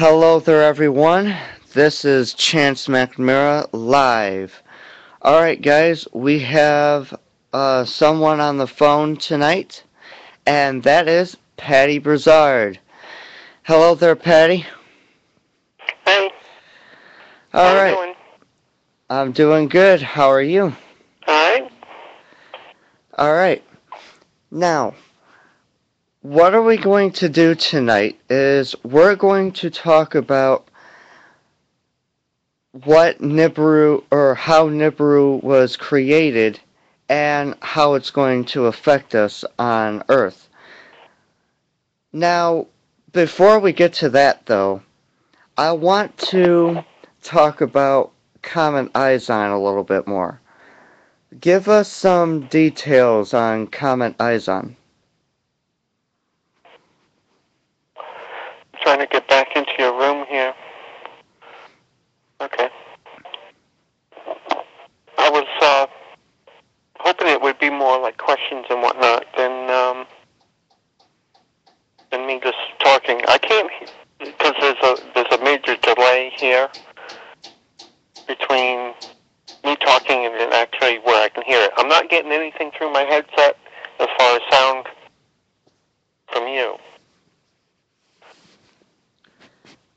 Hello there, everyone. This is Chance McNamara live. Alright, guys, we have someone on the phone tonight, and that is Pattie Brassard. Hello there, Pattie. Hey, how you Alright, doing? I'm doing good. How are you? Alright. Alright, now, what are we going to do tonight is we're going to talk about what Nibiru or how Nibiru was created and how it's going to affect us on Earth. Now, before we get to that though, I want to talk about Comet Izon a little bit more. Give us some details on Comet Izon. Trying to get back into your room here. Okay. I was hoping it would be more like questions and whatnot than me just talking. I can't because there's a major delay here between me talking and then actually where I can hear it. I'm not getting anything through my headset as far as sound from you.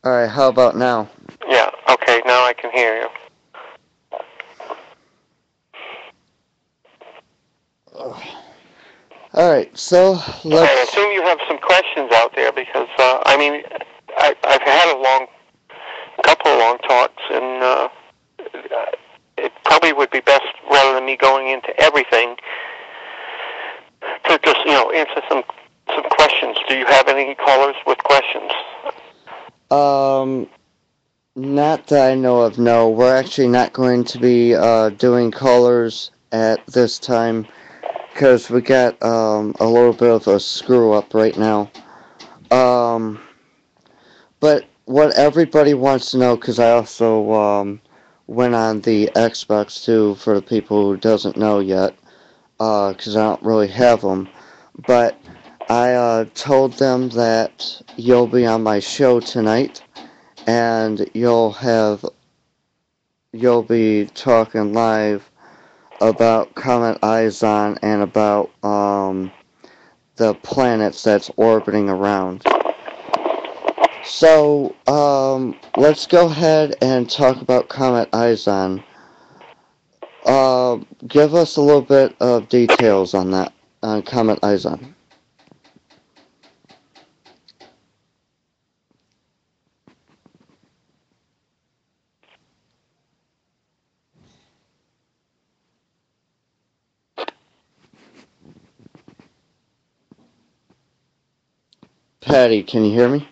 Alright, how about now? Yeah. Okay. Now I can hear you. Alright, so Okay, I let's... assume you have some questions out there because I've had a couple of long talks, and it probably would be best rather than me going into everything to just answer some questions. Do you have any callers with questions? Not that I know of, no. We're actually not going to be doing colors at this time because we got a little bit of a screw up right now. But what everybody wants to know, because I also went on the Xbox too for the people who doesn't know yet, because I don't really have them. But I told them that you'll be on my show tonight, and you'll be talking live about Comet Izon and about the planets that's orbiting around. So, let's go ahead and talk about Comet Izon. Give us a little bit of details on that, on Comet Izon. Pattie, can you hear me?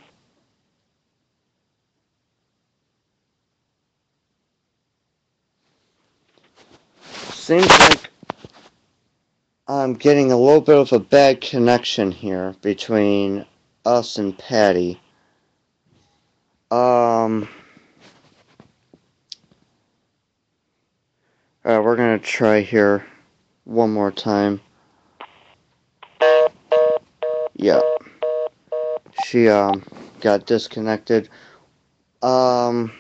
Seems like I'm getting a little bit of a bad connection here between us and Pattie. We're gonna try here one more time. Yeah, she got disconnected. Um,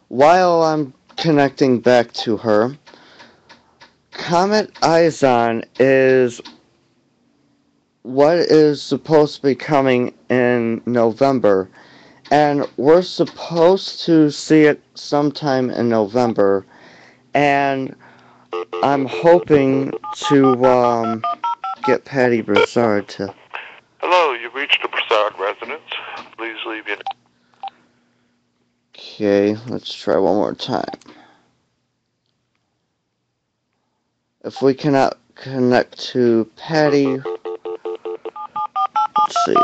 while I'm connecting back to her, Comet Izon is what is supposed to be coming in November, and we're supposed to see it sometime in November, and I'm hoping to get Pattie Brassard to... Hello, you've reached the Brassard residence. Please leave your. Okay, let's try one more time. If we cannot connect to Pattie, let's see.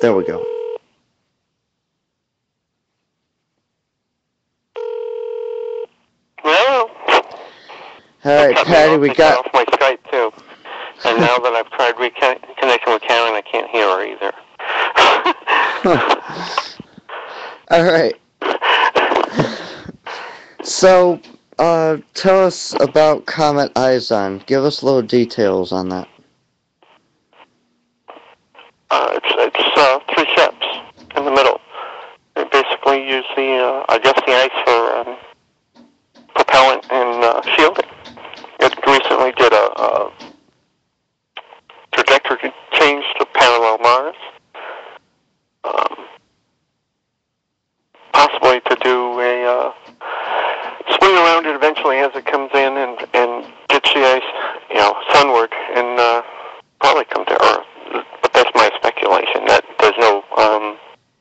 There we go. Well, Alright, cut me Pattie, off we and cut got... off my Skype too. And now that I've tried reconnecting with Karen, I can't hear her either. Alright. So, tell us about Comet Izon. Give us little details on that. it's three ships in the middle. They basically use I guess, the ice for propellant and shielding. It recently did a trajectory change to parallel Mars, um, possibly to do a swing around it eventually as it comes in and gets the ice, sunward and probably come to Earth. But that's my speculation. That there's no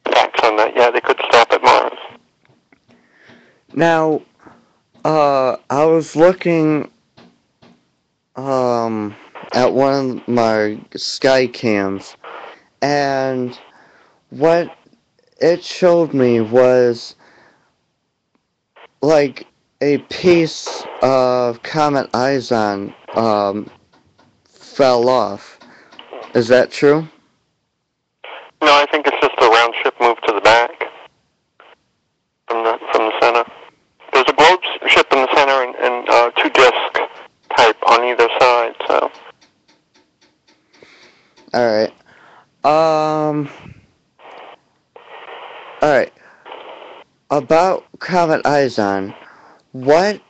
facts on that yet. They could stop at Mars. Now, I was looking at one of my sky cams, and what it showed me was like a piece of Comet Izon fell off. Is that true? No, I think it's just a round ship moved to the back from the center. There's a globe ship in the center and two disc type on either side. So. All right. All right. About Comet Izon, what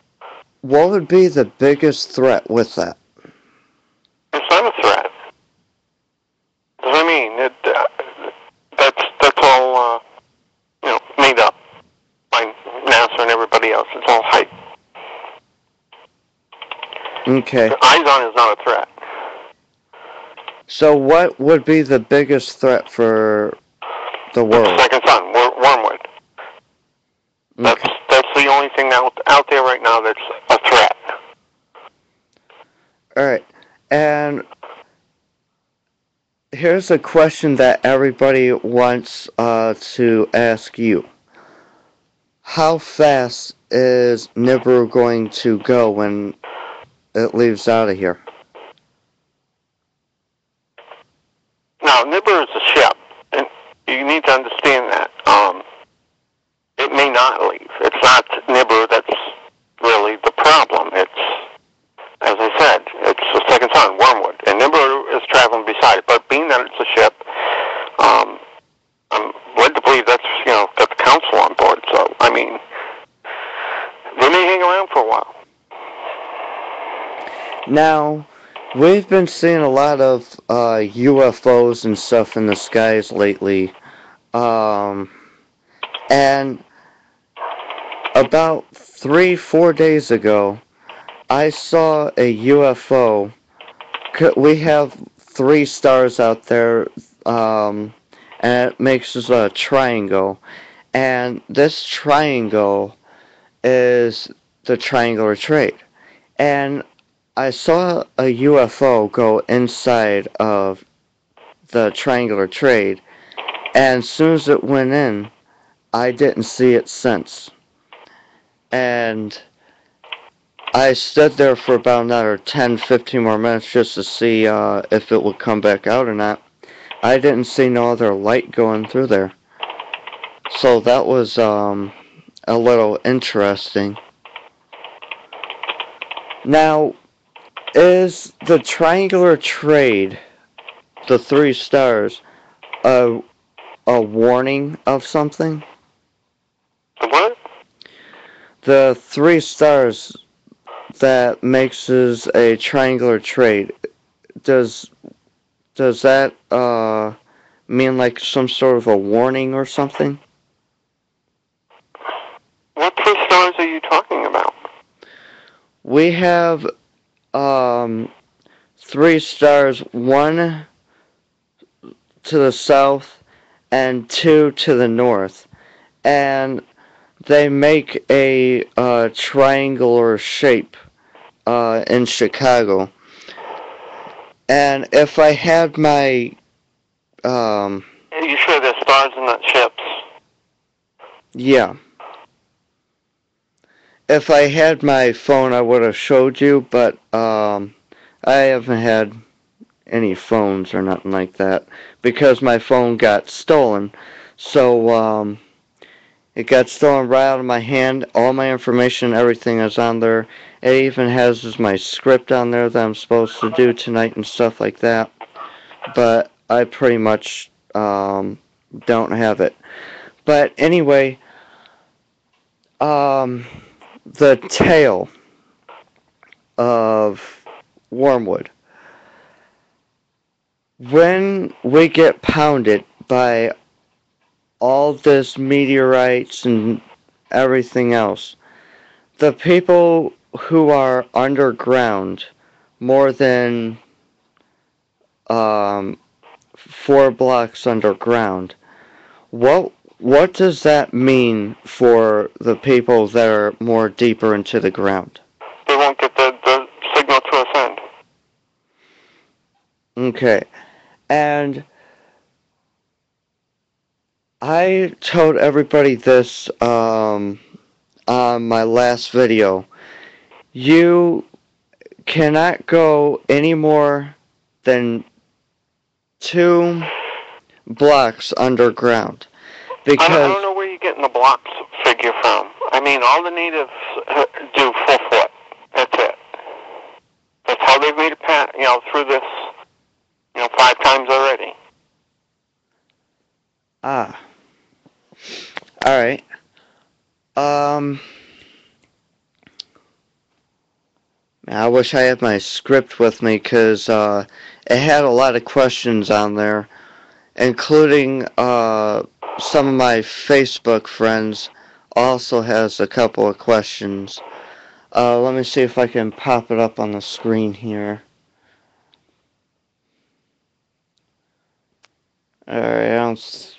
would be the biggest threat with that? It's not a threat. I mean, that's all made up by NASA and everybody else. It's all hype. Okay. Izon is not a threat. So what would be the biggest threat for the world? Second sun, wormwood. Okay. That's the only thing out there right now that's a threat. All right. And here's a question that everybody wants to ask you. How fast is Nibiru going to go when it leaves out of here? Now, Nibiru is a ship, and you need to understand that. It may not leave. It's not Nibiru that's really the problem. It's, as I said, it's the second sun, wormwood, and Nibiru is traveling beside it. But being that it's a ship, I'm led to believe that's got the council on board. So I mean, they may hang around for a while. Now, we've been seeing a lot of UFOs and stuff in the skies lately. And about 3-4 days ago, I saw a UFO. We have 3 stars out there, and it makes us a triangle. And this triangle is the triangular trade. And I saw a UFO go inside of the triangular trade, and as soon as it went in, I didn't see it since. And I stood there for about another 10-15 more minutes just to see if it would come back out or not. I didn't see no other light going through there. So that was a little interesting. Now, is the triangular trade, the 3 stars, a warning of something? What? The 3 stars that makes us a triangular trade, does that mean like some sort of a warning or something? What 3 stars are you talking about? We have 3 stars, 1 to the south and 2 to the north, and they make a triangular shape in Chicago. And if I had my Are you sure there's stars and not ships? yeah. If I had my phone, I would have showed you, but I haven't had any phones or nothing like that because my phone got stolen. So it got stolen right out of my hand. All my information, everything is on there. It even has my script on there that I'm supposed to do tonight and stuff like that. But I pretty much um, don't have it. But anyway, um, the tail of wormwood. When we get pounded by all this meteorites and everything else, the people who are underground more than 4 blocks underground, what does that mean for the people that are more deeper into the ground? They won't get the signal to ascend. Okay, and I told everybody this on my last video. You cannot go any more than 2 blocks underground I don't because know where you're getting the blocks figure from. I mean, all the natives do 4 foot. That's it. That's how they've made it through this, 5 times already. ah, all right. Um, I wish I had my script with me because it had a lot of questions on there, including some of my Facebook friends also has a couple of questions. Let me see if I can pop it up on the screen here. Alright,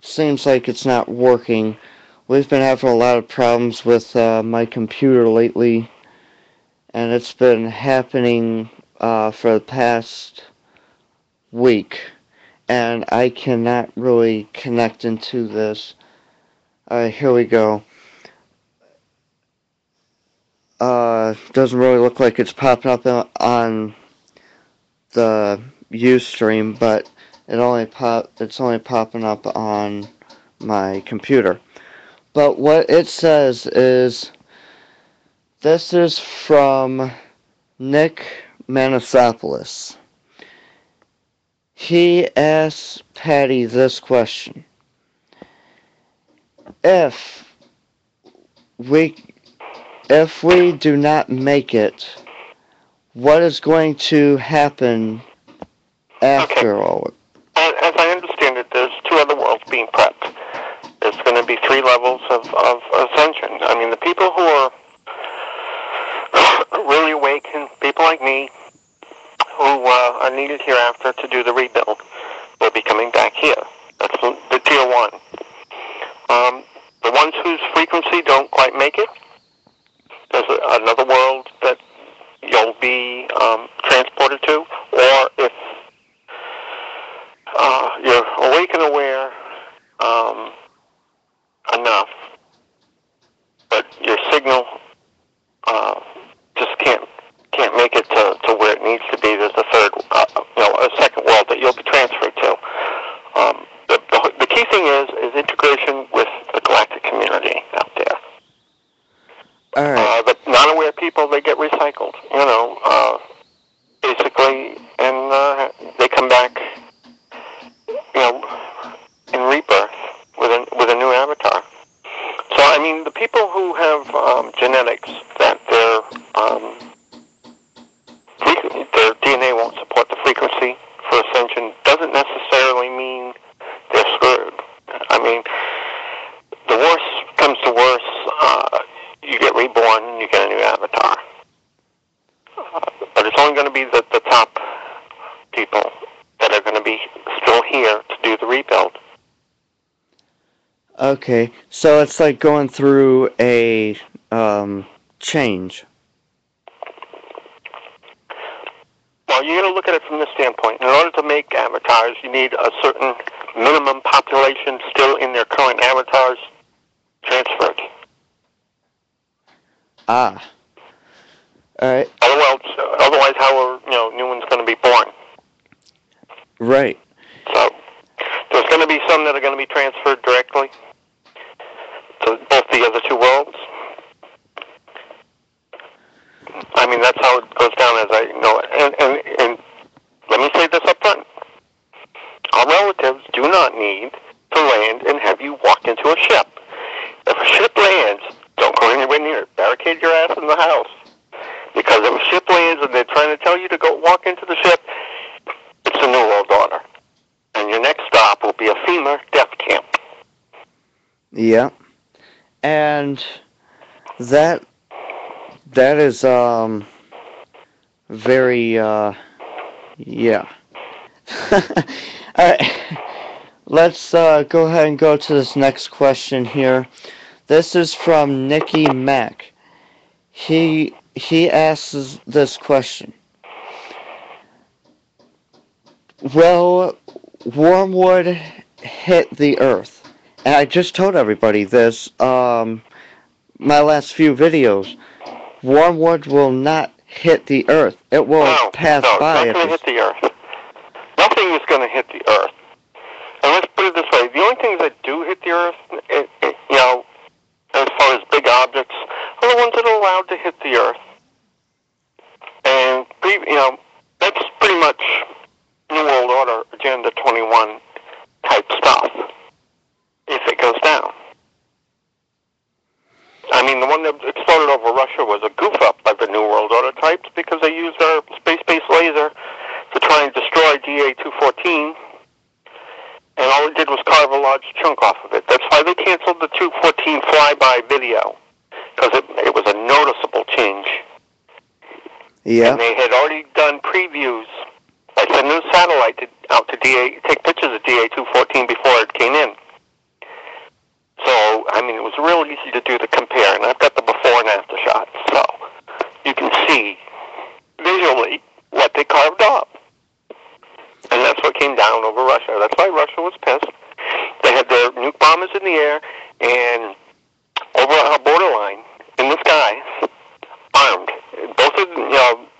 seems like it's not working. We've been having a lot of problems with my computer lately, and it's been happening for the past week, and I cannot really connect into this. Alright, here we go. Doesn't really look like it's popping up on the Ustream, but it's only popping up on my computer. But what it says is, this is from Nick Manasopoulos. He asks Patty this question: If we if we do not make it, what is going to happen Okay. after all? As I understand it, there's 2 other worlds being prepped. There's going to be 3 levels of ascension. I mean, the people who are really awakened, people like me, who are needed hereafter to do the rebuild, will be coming back here. That's the tier 1. The ones whose frequency don't quite make it, there's another world that you'll be transported to, or if you're awake and aware enough, but your signal just can't make it to where it needs to be. There's a third, a second world that you'll be transferred to. The key thing is integration with the galactic community out there. Alright. The non-aware people, they get recycled, basically, and they come back, in rebirth with a new avatar. So, I mean, the people who have genetics that their DNA won't support the frequency for ascension doesn't necessarily mean they're screwed. I mean, the worst comes to worse, you get reborn and you get a new avatar. But it's only going to be the top people that are going to be still here to do the rebuild. Okay, so it's like going through a change. Well, you got to look at it from this standpoint. In order to make avatars, you need a certain minimum population still in their current avatars transferred. Ah. Alright. Otherwise, how are new ones going to be born? Right. So there's going to be some that are going to be transferred directly to both the other 2 worlds. I mean, that's how it goes down, as I know it. And let me say this up front: our relatives do not need to land and have you walk into a ship. If a ship lands, don't go anywhere near it. Barricade your ass in the house. Because if a ship lands and they're trying to tell you to go walk into the ship, it's a New World Order. And your next stop will be a FEMA death camp. Yeah. And that is very yeah. Alright. Let's go ahead and go to this next question here. This is from Nicky Mack. He asks this question. Will wormwood hit the earth? And I just told everybody this, my last few videos. Wormwood will not hit the earth. It will pass by. No, it's not going to hit the earth. Nothing is going to hit the earth. And let's put it this way. The only things that do hit the earth, as far as big objects, are the ones that are allowed to hit the earth. And, that's pretty much New World Order Agenda 21 type stuff, if it goes down. I mean, the one that exploded over Russia was a goof-up by the New World Order types because they used their space-based laser to try and destroy DA-214, and all it did was carve a large chunk off of it. That's why they canceled the 214 flyby video, because it was a noticeable change. Yeah. And they had already done previews by sending a satellite out to take pictures of DA-214 before it came in. So, I mean, it was real easy to do the compare, and I've got the before and after shots, so you can see visually what they carved off. And that's what came down over Russia. That's why Russia was pissed. They had their nuke bombers in the air and over our borderline in the skies, armed. Both of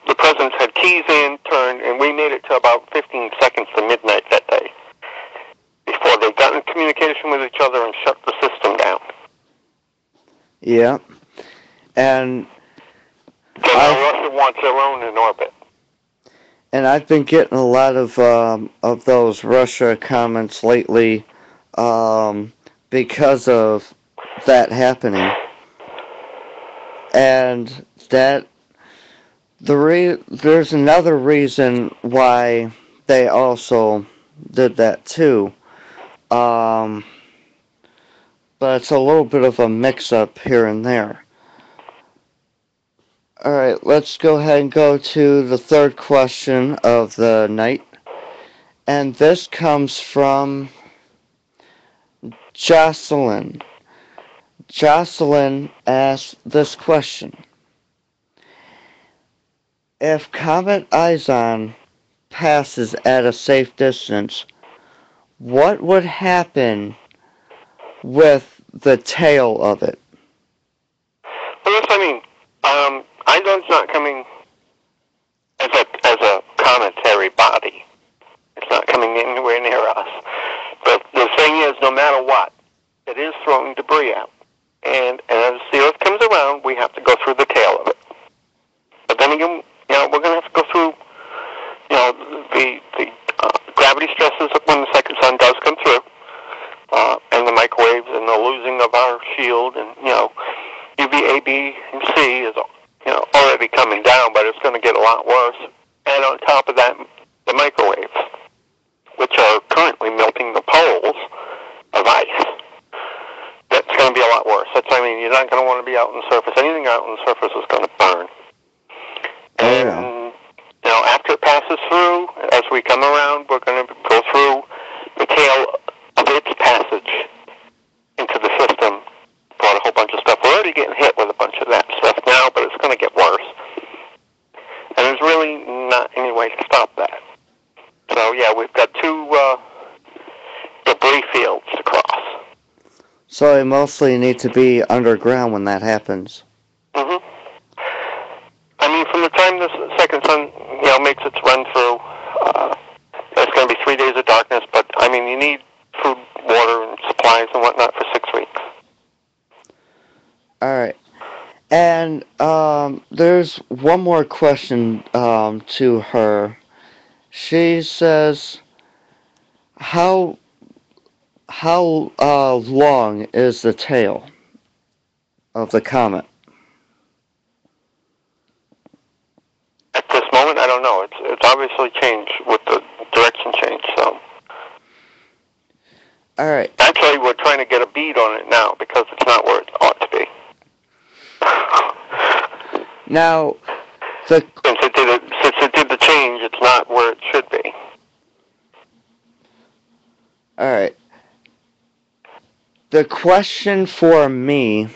the presidents had keys in, turned, and we made it to about 15 seconds to midnight that day before they got in communication with each other and shut the system down. Yeah. And so now Russia wants their own in orbit. And I've been getting a lot of those Russia comments lately because of that happening. And that there's another reason why they also did that too. But it's a little bit of a mix-up here and there. Alright, let's go ahead and go to the third question of the night. And this comes from Jocelyn. Jocelyn asked this question. If Comet Izon passes at a safe distance, what would happen with the tail of it? Well, that's what I mean. Izon's not coming as a cometary body. It's not coming anywhere near us. But the thing is, no matter what, it is throwing debris out. And as the Earth comes around, we have to go through the tail of it. But then again, we're going to have to go through, the gravity stresses when the second sun does come through, and the microwaves and the losing of our shield, and UV, A, B, and C is already coming down, but it's going to get a lot worse. And on top of that, the microwaves, which are currently melting the poles of ice. That's going to be a lot worse. You're not going to want to be out on the surface. Anything out on the surface is going to burn. And, after it passes through, as we come around, we're going to go through the tail of its passage into the system. Brought a whole bunch of stuff. We're already getting hit with a bunch of that stuff now, but it's going to get worse. And there's really not any way to stop that. So, we've got two debris fields to cross. So they mostly need to be underground when that happens. Mm-hmm. From the time the second sun, makes its run through, it's going to be 3 days of darkness, but, you need food, water, and supplies and whatnot for 6 weeks. Alright. And there's one more question to her. She says, how how long is the tail of the comet? At this moment, I don't know. It's obviously changed with the direction change. So All right. actually, we're trying to get a bead on it now because it's not where it ought to be. Now, the Since it did the change, it's not where it should be. all right. The question for me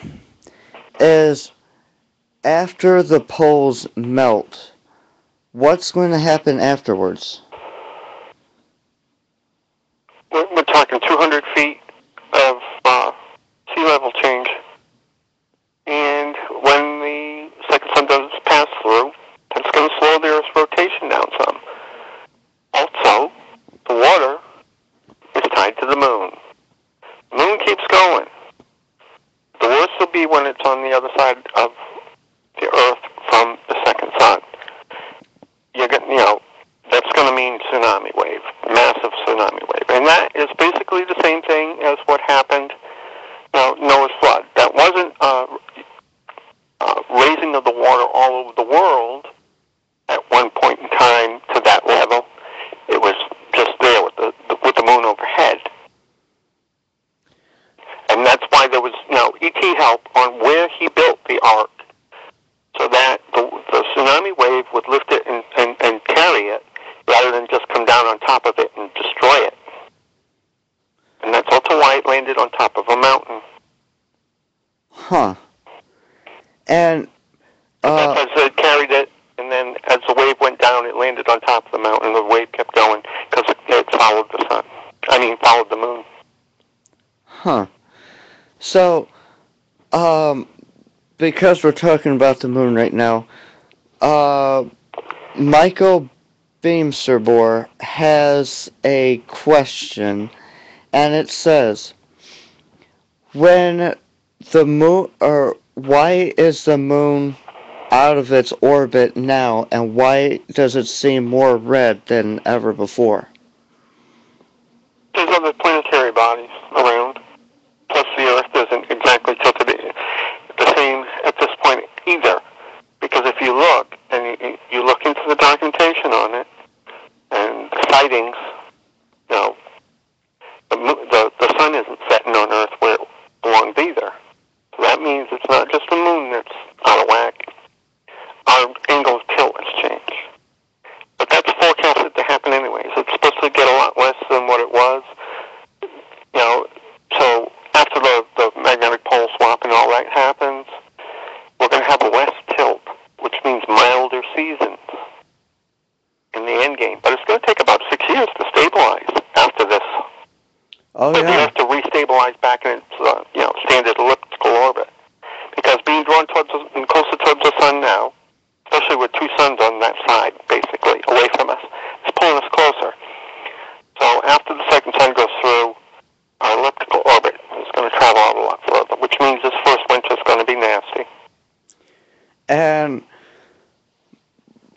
is after the poles melt, what's going to happen afterwards? We're talking 200 feet of sea level change, and when the second sun does pass through, that's going to slow the Earth's rotation down some. Also, the water is tied to the moon. The moon keeps going. The worst will be when it's on the other side of the Earth from the second sun. That's going to mean tsunami wave, massive tsunami wave, and that is basically the same thing as what happened. Noah's flood. That wasn't raising of the water all over the world at one point in time to that level. It was just there with the moon overhead. And that's why there was E.T. help on where he built the ark, so that the tsunami wave would lift it and carry it, rather than just come down on top of it and destroy it. And that's also why it landed on top of a mountain. Huh. And That's as it carried it, and then as the wave went down, it landed on top of the mountain. The wave kept going because it followed the sun. Followed the moon. huh. So, because we're talking about the moon right now, Michael Beamserbor has a question, and it says, when the moon, or why is the moon out of its orbit now, and why does it seem more red than ever before? There's other planetary bodies around. Plus, the Earth isn't exactly tilted the same at this point either. Because if you look, and you look into the documentation on it, and the sightings, you know, the sun isn't setting on Earth where it belongs either. So that means it's not just the moon that's out of whack. Our angle of tilt has changed. But that's forecasted to happen anyways. It's supposed to get a lot less than what it was. So after the magnetic pole swap and all that happens, we're going to have a west tilt, which means milder seasons in the end game. But it's going to take about 6 years to stabilize after this. Oh, But we yeah. have to restabilize back in its standard elliptical orbit. Because being drawn closer towards the sun now, especially with two suns on that side, basically, away from us, it's pulling us closer. So after the second sun goes through, our elliptical orbit is going to travel out a lot further, which means this first winter is going to be nasty. And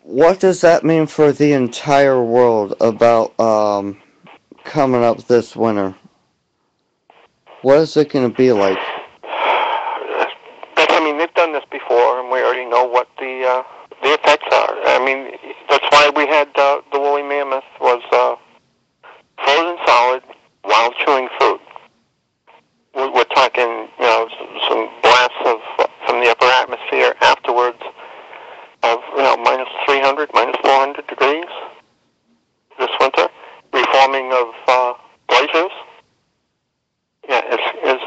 what does that mean for the entire world about coming up this winter? What is it going to be like? They've done this before, and we already know what the effects are. That's why we had the woolly mammoth was frozen solid while chewing food. We're talking, some blasts from the upper atmosphere afterwards of minus 300, minus 400 degrees this winter, reforming of glaciers. Yeah, it's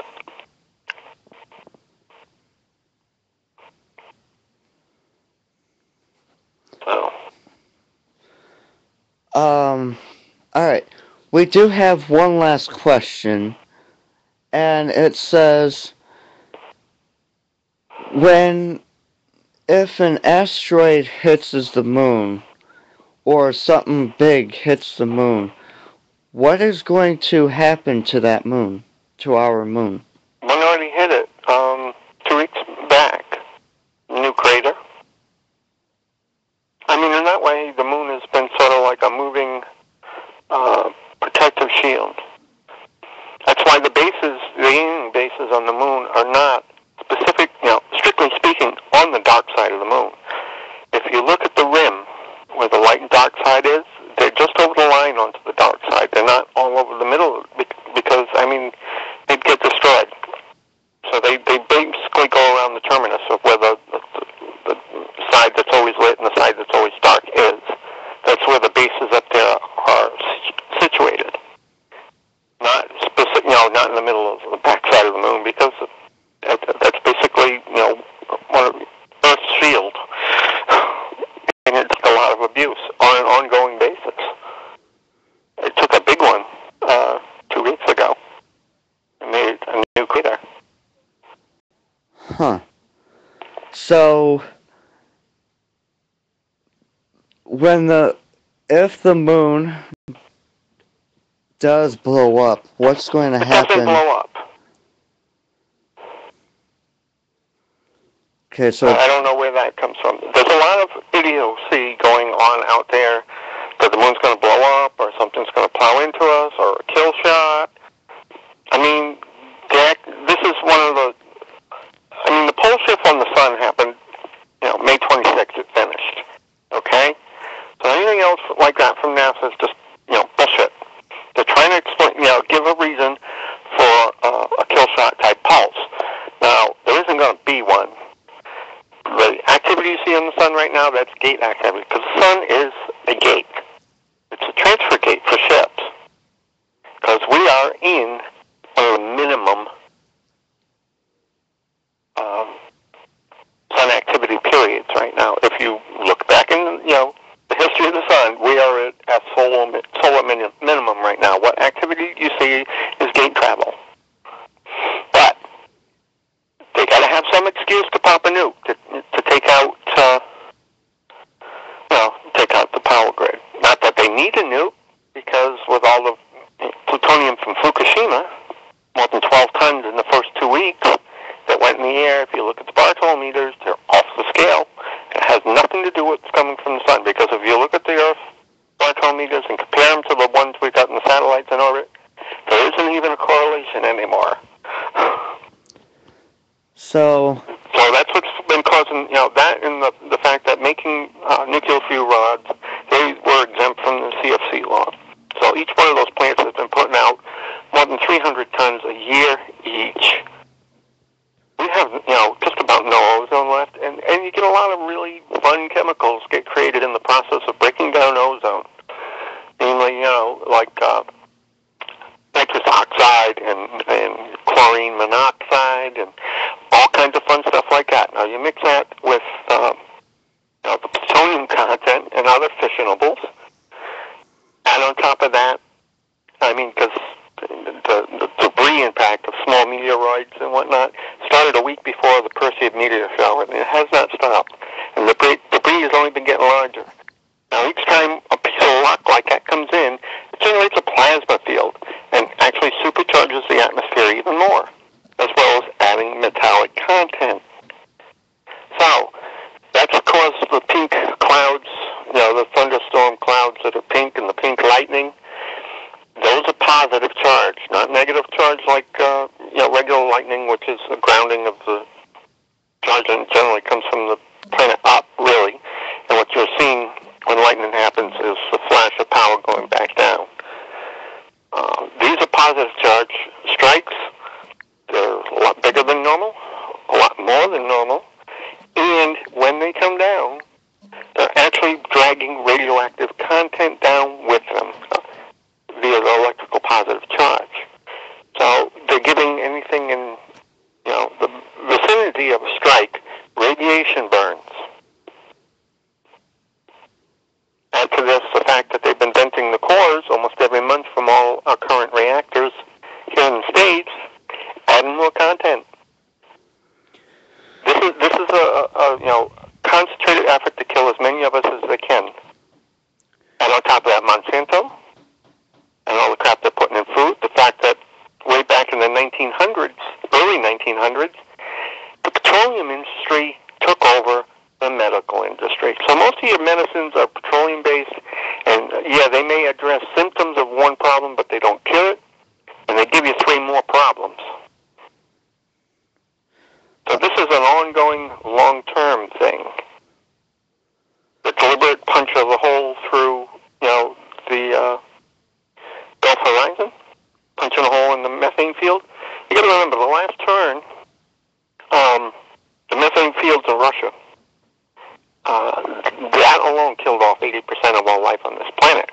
so. Alright. We do have one last question, and it says, if an asteroid hits the moon, or something big hits the moon, what is going to happen to that moon, to our moon? One already hit it 2 weeks back. New crater. In that way, the moon has been sort of like a moving protective shield. That's middle of the backside of the moon because that's basically, one of Earth's shield, and it took a lot of abuse on an ongoing basis. It took a big one 2 weeks ago and made a new crater. Huh. So, if the moon does blow up, what's going to happen? It doesn't blow up. Okay, so I don't know where that comes from. There's a lot of idiocy going on out there that the moon's going to blow up or something's going to plow into us or a kill shot. I mean, this is one of the... I mean, the pole shift on the sun happened, May 26th it finished. Okay? So anything else like that from NASA is just, bullshit. They're trying to explain, give a reason for a kill shot type pulse. Now, there isn't going to be one. The activity you see on the sun right now, that's gate activity, because the sun is a gate. It's a transfer gate for ships. Because we are in one of the minimum sun activity periods right now. If you look back in, the history of the sun, we are at solar minimum right now. What activity you see is gate travel. But they got to have some excuse to pop a nuke to take out, take out the power grid. Not that they need a nuke, because with all the plutonium from Fukushima, more than 12 tons in the first 2 weeks that went in the air. If you look at the Bartol meters, they're off the scale. It has nothing to do with what's coming from the sun, because if you look at the Earth Bartol meters and compare them to the ones we got in the satellites in orbit, there isn't even a correlation anymore. So that's what's been causing, that and the fact that making nuclear fuel rods, they were exempt from the CFC law. So each one of those plants has been putting out more than 300 tons a year each. We have, just about no ozone left, and you get a lot of really fun chemicals get created in the process of breaking down ozone. Mainly, like nitrous oxide and chlorine monoxide and all kinds of fun stuff like that. Now, you mix that with the plutonium content and other fissionables, and on top of that, because the debris impact of small meteoroids and whatnot started a week before the Perseid meteor shower, and it has not stopped. And the debris has only been getting larger. Now, each time a piece of rock like that comes in, it generates a plasma field and actually supercharges the atmosphere even more, as well as adding metallic content. So, that's caused the pink clouds, the thunderstorm clouds that are pink and the pink lightning. Those are positive charge, not negative charge like regular lightning, which is a grounding of the charge, and generally comes from the planet up, really. And what you're seeing when lightning happens is a flash of power going back down. These are positive charge strikes. They're a lot bigger than normal, a lot more than normal, and when they come down, they're actually dragging radioactive content down with them via the electrical positive charge. So they're giving anything in, the vicinity of a strike, radiation burns. Add to this the fact that they've been venting the cores almost every month from all our current reactors here in the States, adding more content. This is a concentrated effort to kill as many of us as they can. And on top of that, Monsanto and all the crap they're putting in food, the fact that way back in the 1900s, early 1900s, the petroleum industry took over the medical industry. So most of your medicines are petroleum-based, and they may address symptoms of one problem, but they don't cure it, and they give you 3 more problems. So this is an ongoing, long-term thing. The deliberate punch of a hole through, the Gulf Horizon, punching a hole in the methane field. You got to remember, the last turn, the methane fields in Russia, that alone killed off 80% of all life on this planet.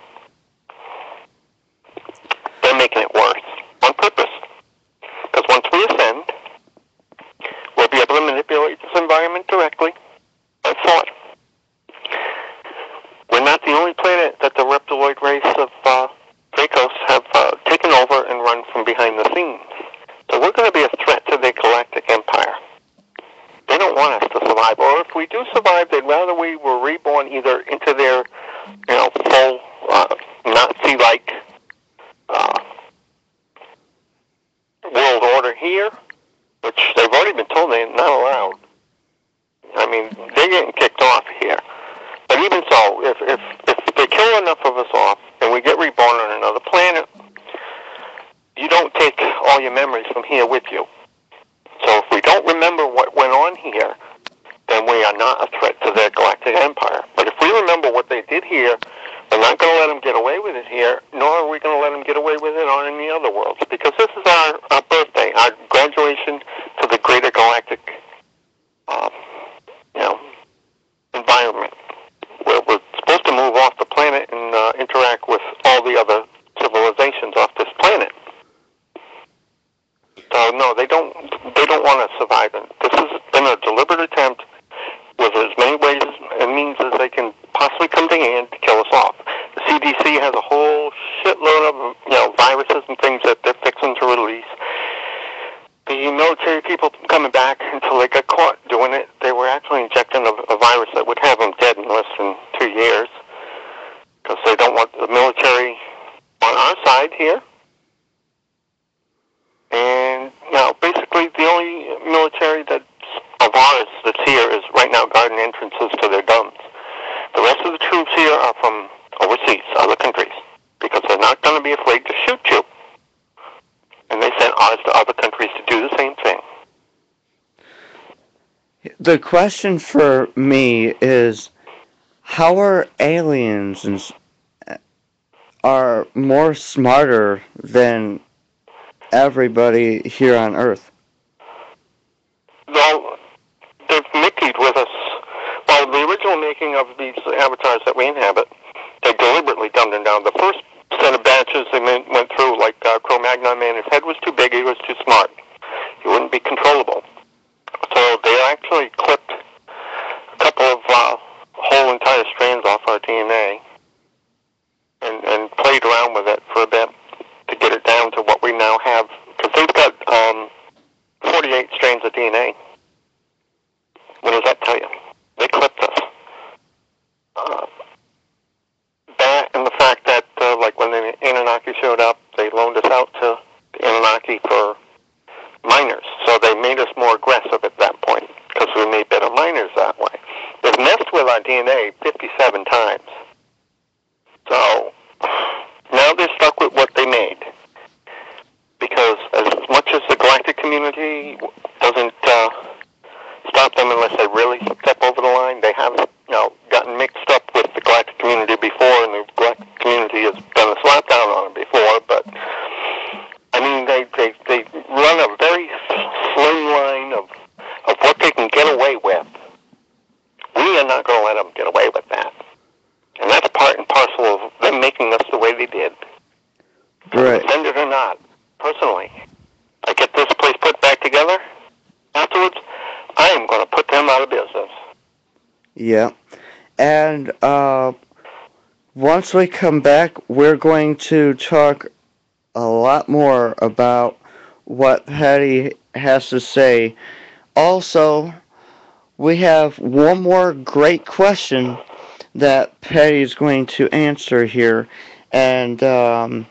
They're making it worse on purpose. we do survive, they'd rather we were reborn either into their, full Nazi-like uh, world order here, which they've already been told they're not allowed. I mean, they're getting kicked off here. But even so, if they kill enough of us off and we get reborn on another planet, you don't take all your memories from here with you. So if we don't remember what went on here, then we are not a threat to their galactic empire. But if we remember what they did here, we're not going to let them get away with it here, nor are we going to let them get away with it on any other worlds. Because this is our birthday, our graduation to the greater galactic um, environment. We're supposed to move off the planet and interact with all the other civilizations off this planet. So no, they don't want to survive. This has been a deliberate attempt with as many ways and means as they can possibly come to hand to kill us off. The CDC has a whole shitload of viruses and things that they're fixing to release. The military people coming back until they got caught doing it, they were actually injecting a virus that would have them dead in less than 2 years because they don't want the military on our side here. And basically the only military of ours that's here is right now guarding entrances to their guns. The rest of the troops here are from overseas, other countries, because they're not going to be afraid to shoot you. And they sent ours to other countries to do the same thing. The question for me is, how are aliens are more smarter than everybody here on Earth? Well, they've mickeyed with us. Well, the original making of these avatars that we inhabit, they deliberately dumbed them down. The first set of batches they went through, like Cro-Magnon man, his head was too big, he was too smart. He wouldn't be controllable. So they actually clipped a couple of whole entire strands off our DNA and played around with it for a bit to get it down to what we now have. Because they've got 48 strains of DNA. What does that tell you? They clipped us. That and the fact that, like when the Anunnaki showed up, they loaned us out to the Anunnaki for miners. So they made us more aggressive at that point because we made better miners that way. They've messed with our DNA 57 times. So now they're stuck with what they made. Because as much as the galactic community doesn't stop them unless they really step over the line, they have gotten mixed up with the galactic community before, and the galactic community has done a slapdown on them before. But I mean, they run a very slim line of what they can get away with. We are not going to let them get away with that. And that's part and parcel of them making us the way they did. Right. Defend it or not, personally, I get this place put back together. Afterwards, I am going to put them out of business. Yeah. And once we come back, we're going to talk a lot more about what Patty has to say. Also, we have one more great question that Patty is going to answer here, and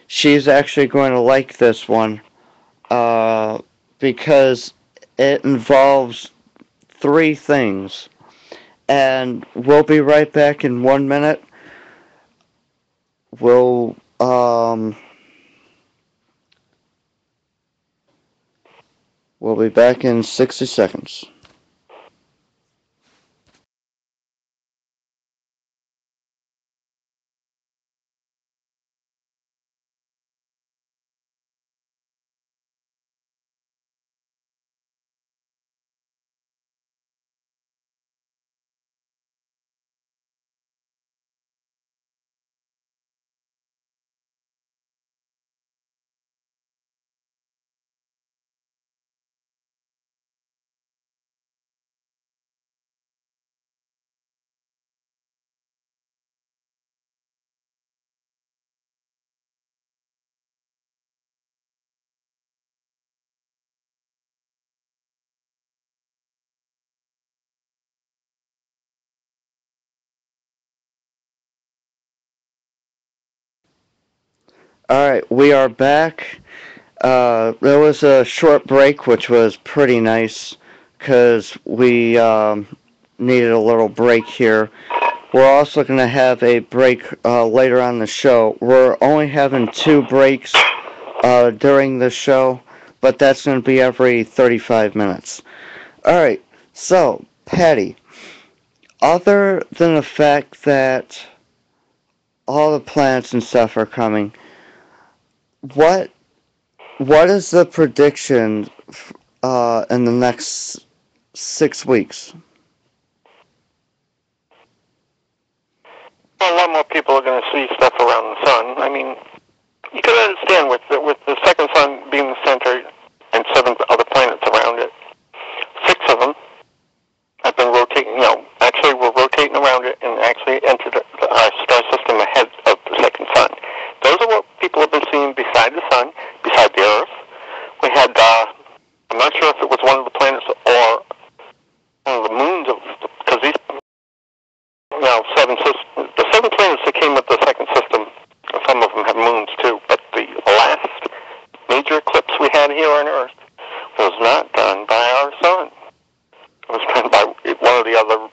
she's actually going to like this one because it involves three things. And we'll be right back in 1 minute. We'll we'll be back in 60 seconds. Alright, we are back. There was a short break, which was pretty nice because we needed a little break here. We're also going to have a break later on the show. We're only having 2 breaks during the show, but that's going to be every 35 minutes. Alright, so, Patty, other than the fact that all the planets and stuff are coming, what what is the prediction in the next 6 weeks? Well, a lot more people are going to see stuff around the sun. I mean, you can understand with the second sun being the center and 7 other planets around it, 6 of them have been rotating. Actually, we're rotating around it and actually entered our star system ahead of the second sun. Those are what people have been seeing beside the sun, beside the Earth. We had, I'm not sure if it was one of the planets or one of the moons of, because these, 7 planets that came with the second system, some of them have moons too, but the last major eclipse we had here on Earth was not done by our sun. It was done by one of the other,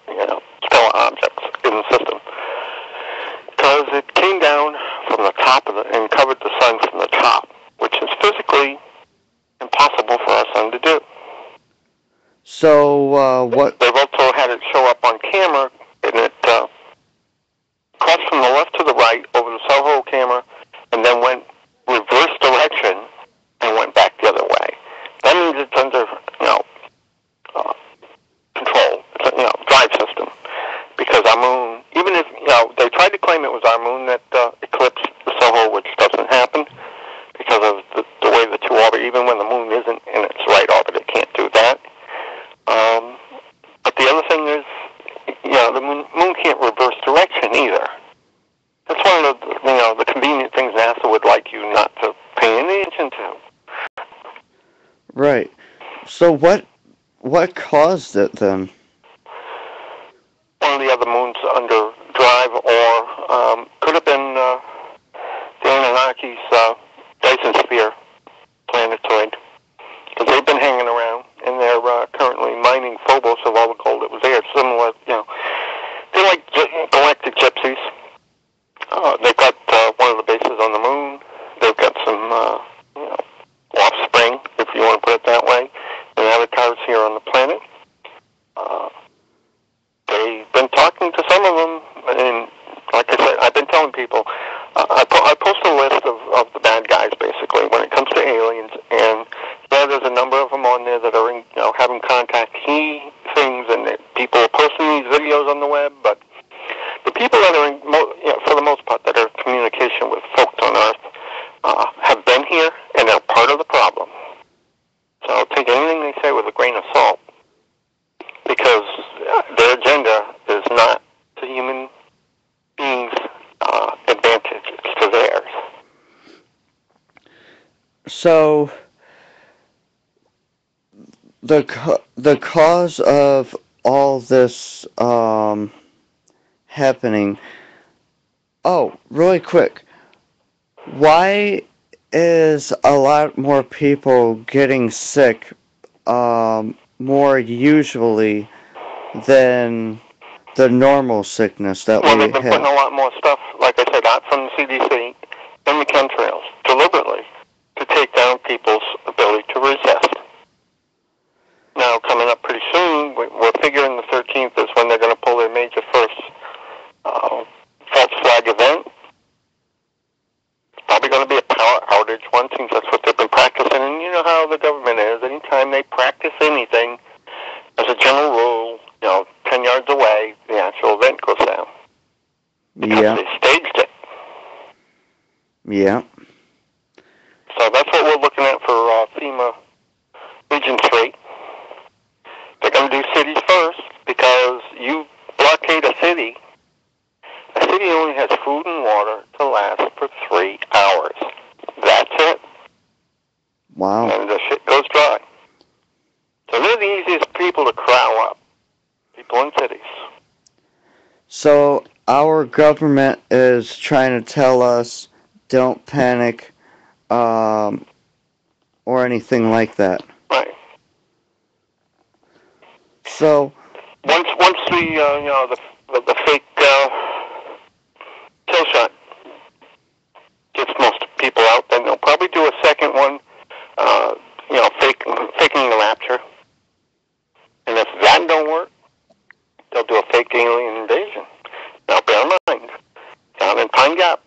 stellar objects in the system. Because it came down from the top of and covered the sun from the top, which is physically impossible for our sun to do. So, what? They've also had it show up on camera, and it crossed from the left to the right over the Soho camera, and then went reverse direction and went back the other way. That means it's under, control. It's a, drive system. Because our moon, even if, they tried to claim it was our moon that eclipsed the Soho, which doesn't happen because of the way the two orbit, even when the moon isn't in its right orbit, it can't do that. But the other thing is, the moon can't reverse direction either. That's one of the convenient things NASA would like you not to pay any attention to. Right. So, what caused it then? One of the other moons under drive, or could have been the Anunnaki's Dyson Sphere planetoid, because they've been hanging around, and they're currently mining Phobos of all the gold that was there. Similar, they're like galactic gypsies. They've got one of the bases on the moon. They've got some, offspring, if you want to put it that way, and avatars here on the planet. They've been talking to some of them, and like I said, I've been telling people, I post a list of the bad guys, basically, when it comes to aliens, and there's a number of them on there that are having contact key things, and people are posting these videos on the web, but the people that are, for the most part, that are in communication with folks on Earth have been here, and they're part of the problem. So take anything they say with a grain of salt, because their agenda is not to human beings' advantage, it's to theirs. So, the cause of all this happening. Oh, really quick. Why is a lot more people getting sick more usually than the normal sickness that Well, we they've been putting have? a lot more stuff, like I said, out from the CDC and the chemtrails, deliberately, to take down people's ability to resist. Now, coming up pretty soon, we're figuring the 13th is when they're going to pull their major first false flag event. It's probably going to be a power outage one, since that's what they've been practicing. And you know how the government is. Anytime they practice anything, as a general rule, 10 yards away, the actual event goes down. Because they staged it. Yeah. So that's what we're looking at for FEMA Region 3. They're going to do cities first, because you blockade a city only has food and water to last for 3 hours. That's it. Wow. And the shit goes dry. So they're the easiest people to corral up. People in cities. So our government is trying to tell us don't panic, um, or anything like that. Right. So, Once the the fake kill shot gets most people out, then they'll probably do a second one. Uh, faking the rapture. And if that don't work, they'll do a fake alien invasion. Now, bear in mind, down in Pine Gap,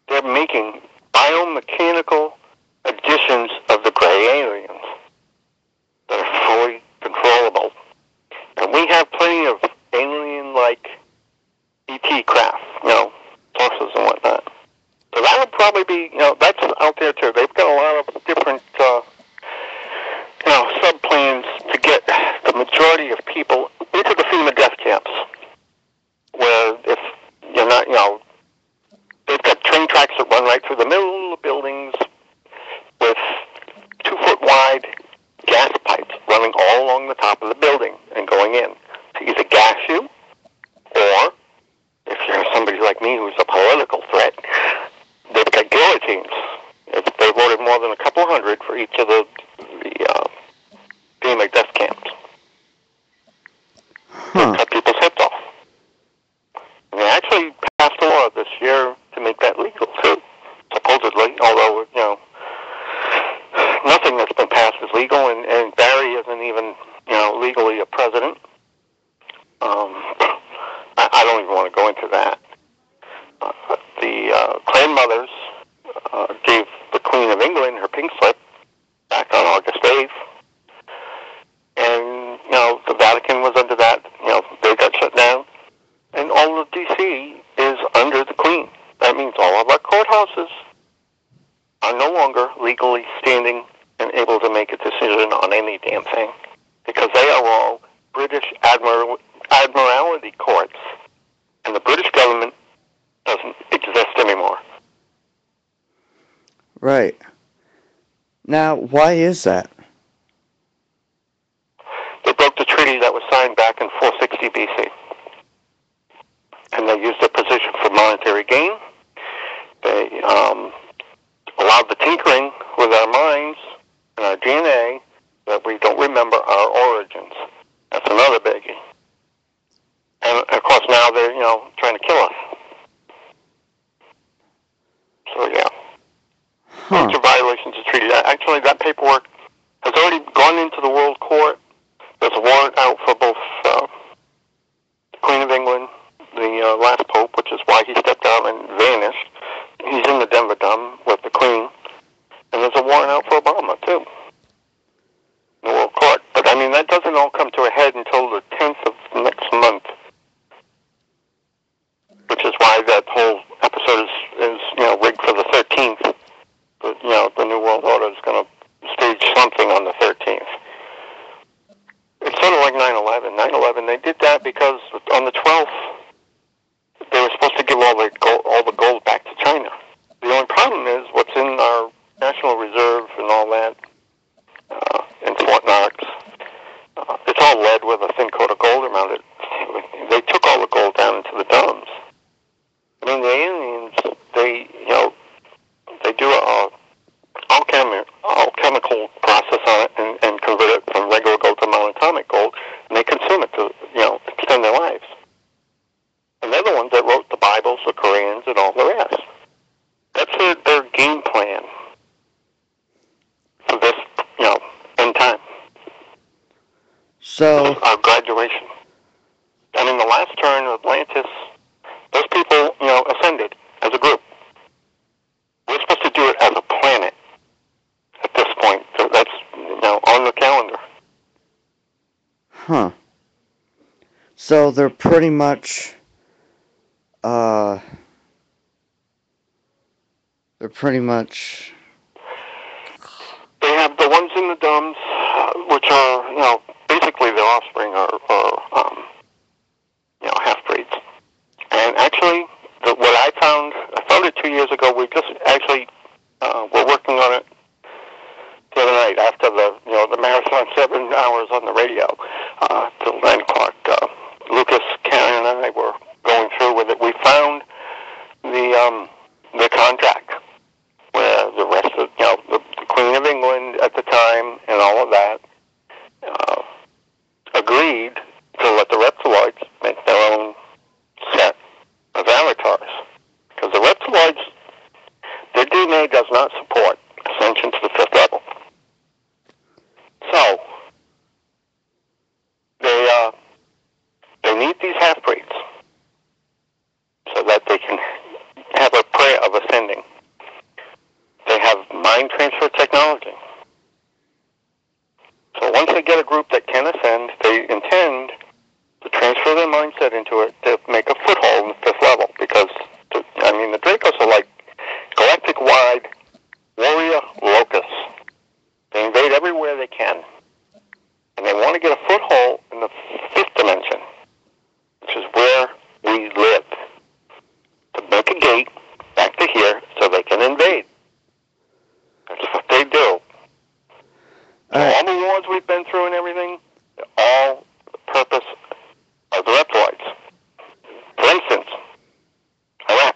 they're making biomechanical additions of the gray aliens that are fully controllable. And we have plenty of alien-like ET craft, sources and whatnot. So that would probably be, that's out there too. They've got a lot of different, sub-plans to get the majority of people into the FEMA death camps. Where if you're not, they've got train tracks that run right through the middle of the buildings with 2-foot wide gas pipes running all along the top of the building and going in to either gas you, or if you're somebody like me who's a political threat, they've got guillotines. If they voted more than a couple hundred for each of the FEMA death camps. They cut people's heads off. And they actually passed a law this year to make that legal too, supposedly, although, nothing that's been passed is legal, and Barry isn't even, legally a president. I don't even want to go into that. The Clan Mothers gave the Queen of England her pink slip back on August 8th. And, the Vatican was under that. They got shut down. And all of D.C. is under the Queen. That means all of our courthouses are no longer legally standing and able to make a decision on any damn thing. Because they are all British Admiralty courts. And the British government doesn't exist anymore. right. Now, why is that? They broke the treaty that was signed back in 460 BC. And they used their position for monetary gain. They allowed the tinkering with our minds and our DNA that we don't remember our origins. That's another biggie. And of course now they're, trying to kill us. So yeah. Major violations of treaty. Actually, that paperwork has already gone into the World Court. There's a warrant out for both the Queen of England, the last Pope, which is why he stepped down and vanished. He's in the Denver Dome with the Queen. And there's a warrant out for Obama, too. In the World Court. But, that doesn't all come to a head until the 10th of next month. Which is why that whole episode is rigged for the 13th. But, the New World Order is going to stage something on the 13th. It's sort of like 9/11. 9/11, they did that because on the 12th, they were supposed to give all the gold back to China. The only problem is what's in our National Reserve and all that in Fort Knox. It's all lead with a thin coat of gold around it. They took all the gold down into the domes. The aliens, they do a alchemical process on it and convert it from regular gold to monatomic gold, and they consume it to, extend their lives. And they're the ones that wrote the Bibles, the Korans, and all the rest. That's their game plan for this, end time. So, Our graduation. The last turn of Atlantis, those people, ascended as a group. We're supposed to do it as a planet at this point. So that's, on the calendar. So they're pretty much, They have the ones in the domes, which are, basically their offspring are half-breeds. And actually, what I found it 2 years ago. We just actually were working on it the other night after the marathon, 7 hours on the radio till 9 o'clock. Lucas, Karen, and I were going through with it. We found the contract get a group that can ascend, they intend to transfer their mindset into it to make a foothold in the fifth level. Because, I mean, the Dracos are like galactic-wide warrior locusts. They invade everywhere they can. And they want to get a foothold in the fifth dimension, which is where we live, to make a gate back to here so they can invade. That's what they do. So all the wars we've been through and everything, all the purpose of the reptiloids. For instance, Iraq.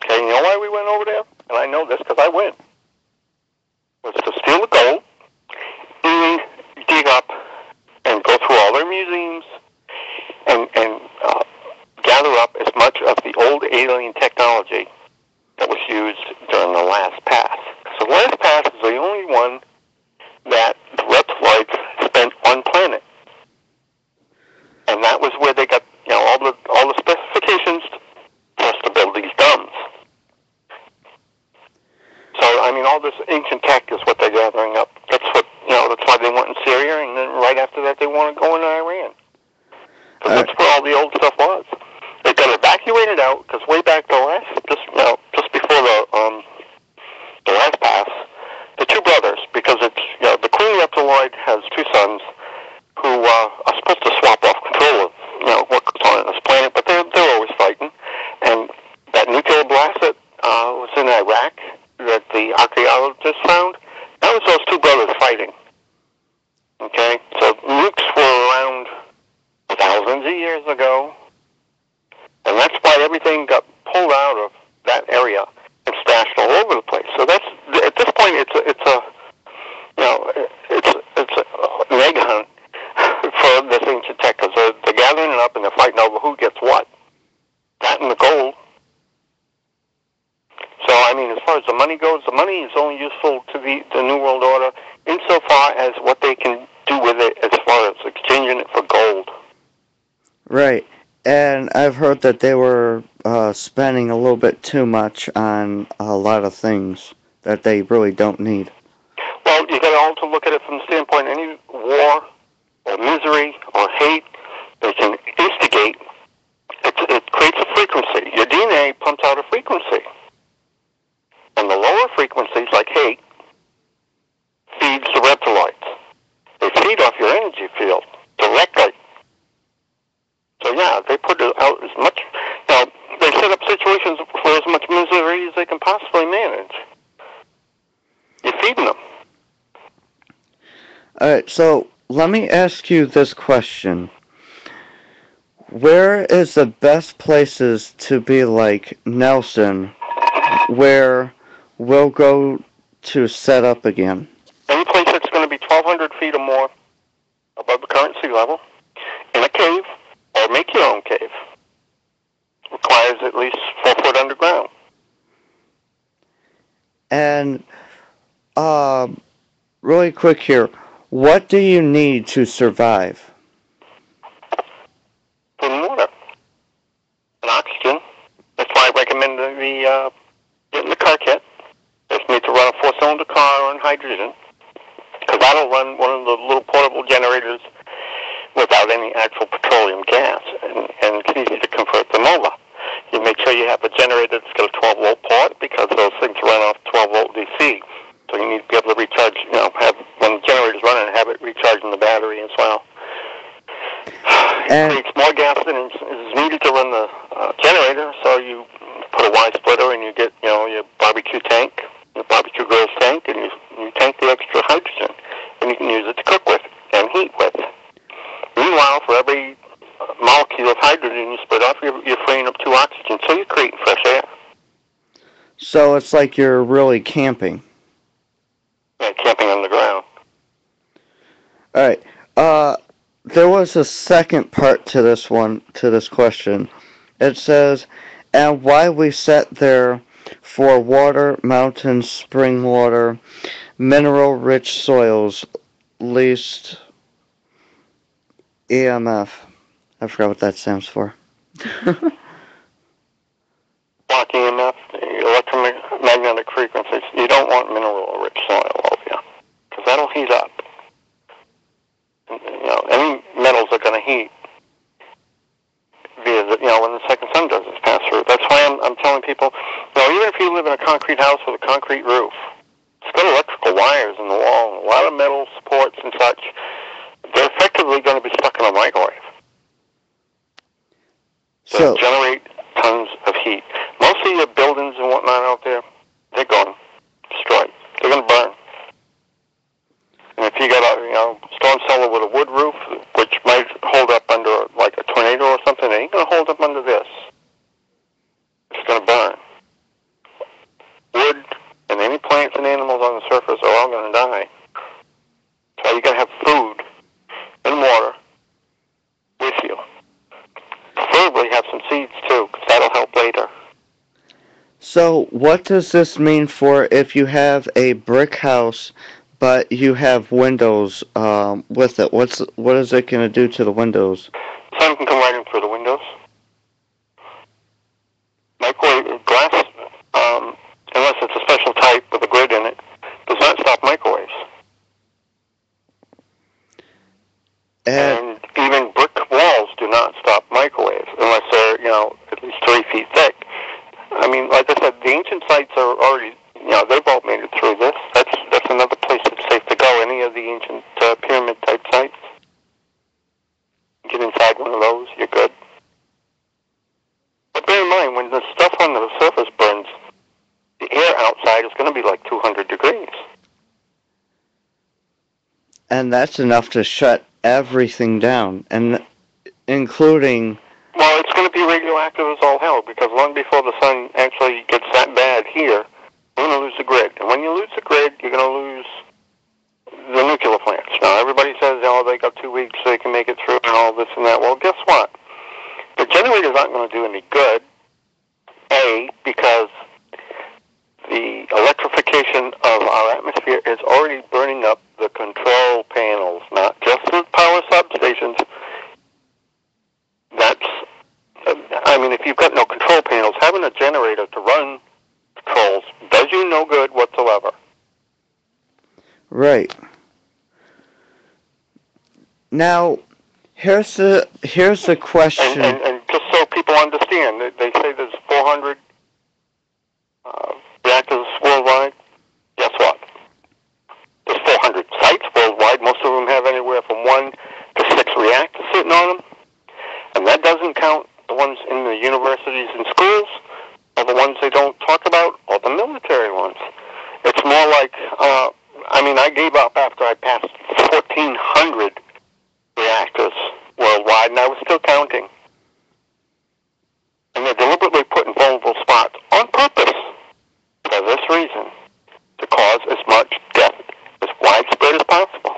Okay, you know why we went over there? And I know this because I went. Was to steal the gold and dig up and go through all their museums and gather up as much of the old alien technology that was used during the last pass. So the last pass is the only one that the reptiloids spent on planet. And that was where they got, you know, all the specifications for us to build these domes. So, I mean, all this ancient tech is what they're gathering up. That's what, you know, that's why they went in Syria, and then right after that they want to go into Iran. Because that's where all the old stuff was. They got evacuated out, because way back just before the last pass, the two brothers, because it's, you know, the Queen Reptiloid has two sons who are supposed to swap off control of, you know, what goes on this planet, but they're always fighting. And that nuclear blast that was in Iraq that the archaeologists found, that was those two brothers fighting. Okay? So nukes were around thousands of years ago, and that's why everything got pulled out of that area and stashed all over the place. So that's, at this point, it's a mega hunt for this ancient tech, because they're gathering it up and they're fighting over who gets what. That and the gold. So, I mean, as far as the money goes, the money is only useful to the New World Order insofar as what they can do with it as far as exchanging it for gold. Right. And I've heard that they were spending a little bit too much on a lot of things that they really don't need. Well, you got to also look at it from the standpoint of any war or misery or hate they can instigate. It creates a frequency. Your DNA pumps out a frequency. And the lower frequencies, like hate, feeds the reptiloids. They feed off your energy field directly. So yeah, they put out as much, you know, they set up situations for as much misery as they can possibly manage. You're feeding them. Alright, so let me ask you this question. Where is the best places to be like Nelson, where we'll go to set up again? Any place that's going to be 1,200 feet or more above the current sea level, in a cave, or make your own cave, requires at least 4 foot underground. And, really quick here, what do you need to survive? Food and water. And oxygen. That's why I recommend getting the car kit. If you need to run a 4-cylinder car on hydrogen, because that'll run one of the little portable generators without any actual petroleum gas, and it's easy to convert them over. You make sure you have a generator that's got a 12-volt port, because those things run off 12-volt DC. So you need to be able to recharge, you know, when the generator's running, have it recharging the battery as well. It creates more gas than is needed to run the generator, so you put a Y splitter and you get, you know, your barbecue tank, your barbecue grill's tank, and you tank the extra hydrogen, and you can use it to cook with and heat with. Meanwhile, for every molecule of hydrogen you split off, you're freeing up 2 oxygen, so you're creating fresh air. So it's like you're really camping. Yeah, camping on the ground. Alright, there was a second part to this question. It says, and why we sat there for water, mountains, spring water, mineral-rich soils, least EMF. I forgot what that stands for. Block EMF, electromagnetic frequencies. You don't want mineral-rich soil over you, because that'll heat up. concrete house with a concrete roof. It's got electrical wires in the wall and a lot of metal supports and such. They're effectively going to be stuck in a microwave. So, Generate tons of heat. Most of your buildings and whatnot out there, they're gone, destroyed. They're going to burn. And if you got a storm cellar with a wood roof, which might hold up under like a tornado or something, it ain't going to hold up under this. It's going to burn. Wood and any plants and animals on the surface are all going to die. So you got to have food and water with you. Preferably have some seeds too, because that'll help later. so what does this mean for if you have a brick house, but you have windows with it? What is it going to do to the windows? Sun can come right in through the windows. Microwave glass, unless it's a special type with a grid in it, does not stop microwaves. And even brick walls do not stop microwaves unless they're, at least 3 feet thick. I mean, like I said, the ancient sites are already, they've all made it through this. That's another place that's safe to go. Any of the ancient pyramid type sites. Get inside one of those, you're good. But bear in mind, when the stuff on the surface burns, the air outside is going to be like 200 degrees. And that's enough to shut everything down, and including... Well, it's going to be radioactive as all hell, because long before the sun actually gets that bad here, you're going to lose the grid. And when you lose the grid, you're going to lose the nuclear plants. Now, everybody says, they got 2 weeks so they can make it through and all this and that. Well, guess what? The generators aren't going to do any good, A, because the electrification of our atmosphere is already burning up the control panels, not just the power substations. If you've got no control panels, having a generator to run controls does you no good whatsoever. Right. Now, here's the question. And just so people understand, they say there's 400 reactors worldwide. Guess what? There's 400 sites worldwide. Most of them have anywhere from 1 to 6 reactors sitting on them. And that doesn't count the ones in the universities and schools, or the ones they don't talk about, or the military ones. It's more like, I gave up after I passed 1,400 reactors worldwide, and I was still counting. And they're deliberately put in vulnerable spots on purpose for this reason, to cause as much death as widespread as possible.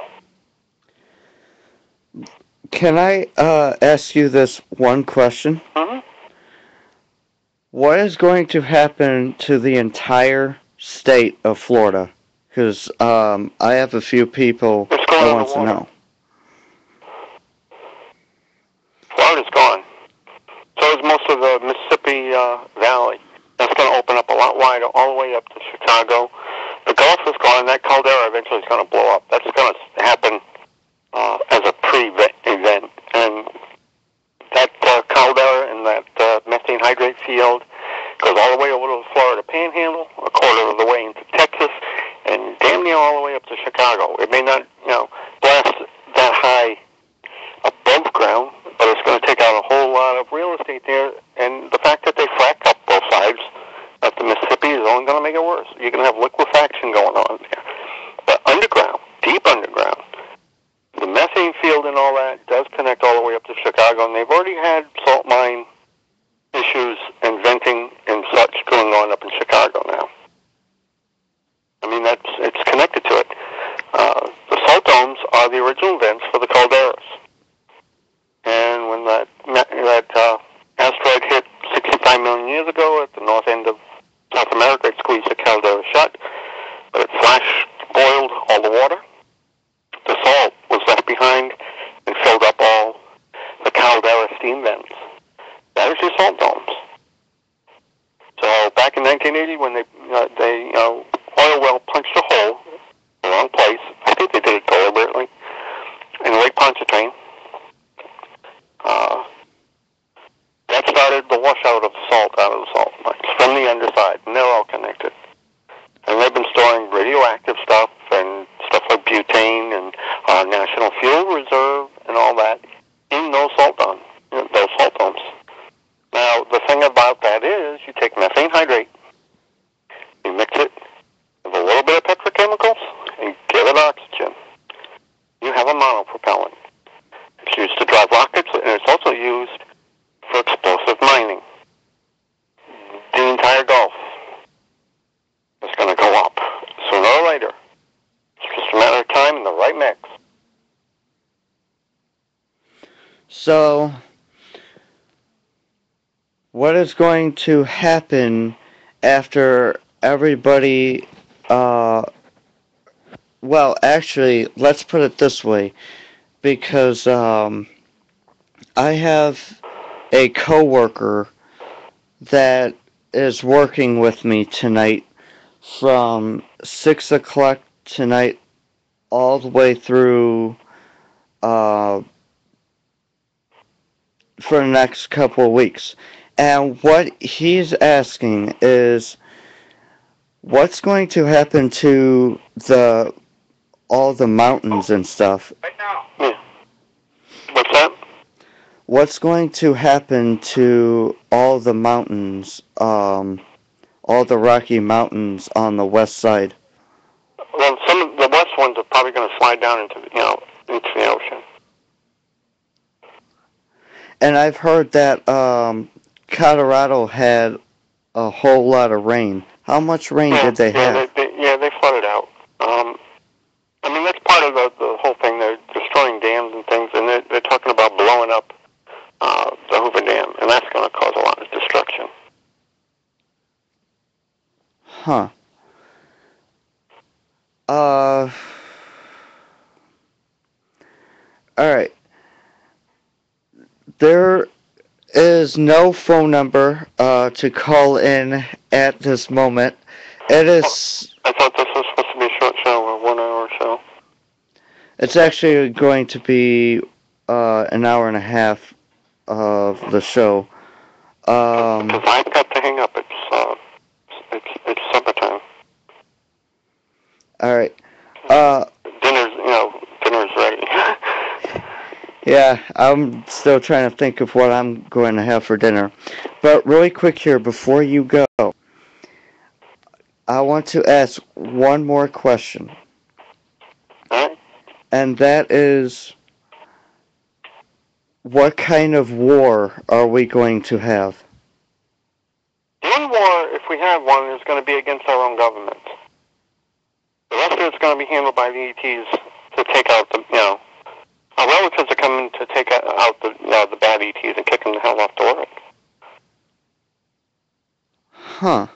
Can I ask you this one question? Mm-hmm. What is going to happen to the entire state of Florida? Because I have a few people that want to know. Florida's gone. So is most of the Mississippi Valley. That's going to open up a lot wider, all the way up to Chicago. The Gulf is gone. That caldera eventually is going to blow up. That's going to happen as a pre-event. And that caldera and that methane hydrate field goes all the way over to the Florida Panhandle, a quarter of the way into Texas, and damn near all the way up to Chicago. It may not, blast that high above ground, but it's going to take out a whole lot of real estate there. And the fact that they frack up both sides of the Mississippi is only going to make it worse. You're going to have liquefaction going on there. But underground, deep underground, the methane field and all that does connect all the way up to Chicago, and they've already had salt mine issues and venting and such going on up in Chicago now. It's connected to it. The salt domes are the original vents for the calderas. And when that asteroid hit 65 million years ago at the north end of South America, it squeezed the caldera shut, but it flash boiled all the water. The salt was left behind and filled up all the caldera steam vents. That is your salt domes. So back in 1980, when they oil well punched a hole in the wrong place, I think they did it deliberately, in Lake Pontchartrain, that started the washout of the salt out of the salt mines from the underside, and they're all connected. So, what is going to happen after everybody, uh, well, actually, let's put it this way, because, I have a coworker that is working with me tonight from 6 o'clock tonight all the way through uh, for the next couple of weeks. And what he's asking is what's going to happen to the all the mountains and stuff? Right now. Yeah. What's that? What's going to happen to all the mountains, all the Rocky Mountains on the west side? Well, some of the west ones are probably going to slide down into into the ocean. And I've heard that Colorado had a whole lot of rain. How much rain Yeah, did they yeah, have? they flooded out. I mean, that's part of the whole thing. They're destroying dams and things, and they're talking about blowing up the Hoover Dam, and that's going to cause a lot of destruction. Huh. Uh. Alright. There is no phone number to call in at this moment. It Oh, is. I thought this was supposed to be a short show, a 1 hour show. It's actually going to be an hour and a half of the show. Because I've got to hang up. It's supper time. All right. Dinner's ready. Yeah, I'm still trying to think of what I'm going to have for dinner. But really quick here, before you go, I want to ask one more question. All right. And that is, what kind of war are we going to have? One war, if we have one, is going to be against our own government. The rest of it's going to be handled by the ETs to take out our relatives are coming to take out the bad ETs and kick them the hell off the world. Huh.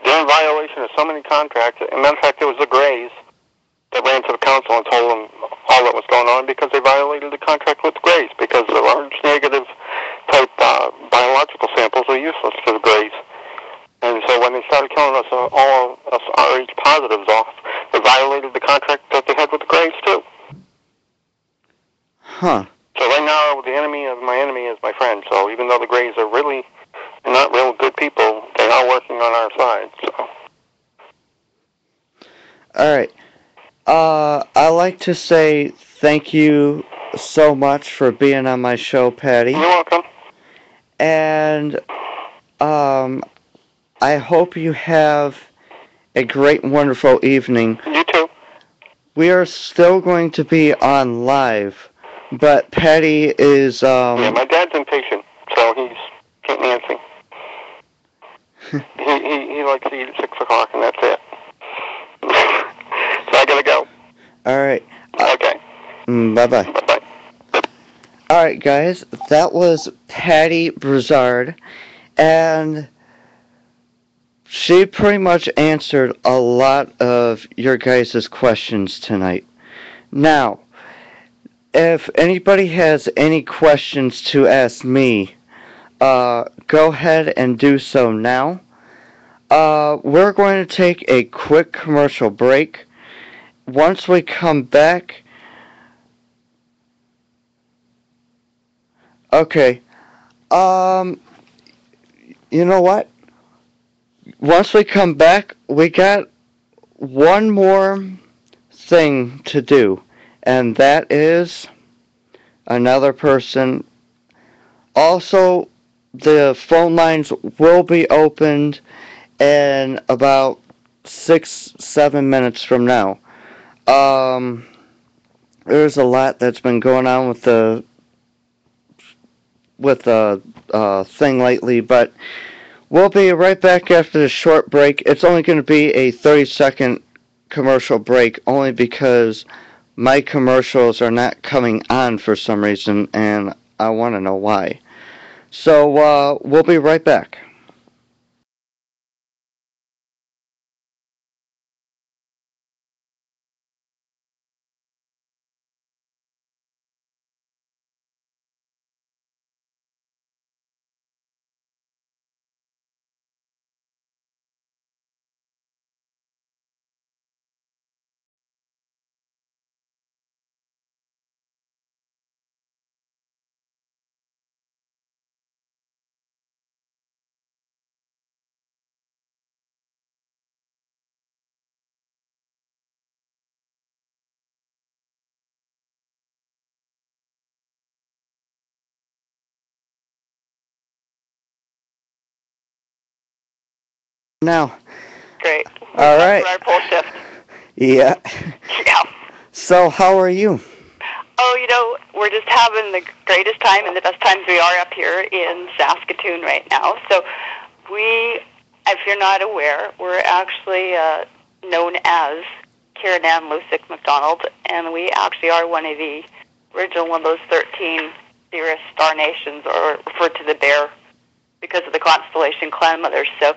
They're in violation of so many contracts. As a matter of fact, it was the Greys that ran to the council and told them all that was going on because they violated the contract with the Greys because the large negative type biological samples are useless to the Greys. And so when they started killing us all us RH positives off, they violated the contract that they had with the Greys too. Huh. So right now, the enemy of my enemy is my friend. So even though the Greys are really not real good people, they are working on our side. So. Alright. I like to say thank you so much for being on my show, Patty. You're welcome. And, I hope you have a great and wonderful evening. You too. We are still going to be on live, but Patty is, Yeah, my dad's impatient, so he's getting antsy. he likes to eat at 6 o'clock, and that's it. So I gotta go. Alright. Okay. Bye-bye. Bye-bye. Alright, guys. That was Patty Brassard, and she pretty much answered a lot of your guys' questions tonight. Now, if anybody has any questions to ask me, go ahead and do so now. We're going to take a quick commercial break. Once we come back, okay, you know what? Once we come back, we got one more thing to do, and that is another person. Also, the phone lines will be opened in about 6-7 minutes from now. There's a lot that's been going on with the thing lately, but we'll be right back after the short break. It's only going to be a 30-second commercial break, only because my commercials are not coming on for some reason, and I want to know why. So, we'll be right back. Now, Great. We're all back right. for our pole shift. Yeah. Yeah. So, how are you? Oh, we're just having the greatest time and the best times we are up here in Saskatoon right now. So we, if you're not aware, we're actually known as Karen Ann Lusick MacDonald, and we actually are one of the original one of those 13 Sirius star nations, or referred to the bear because of the constellation Clan Mothers. So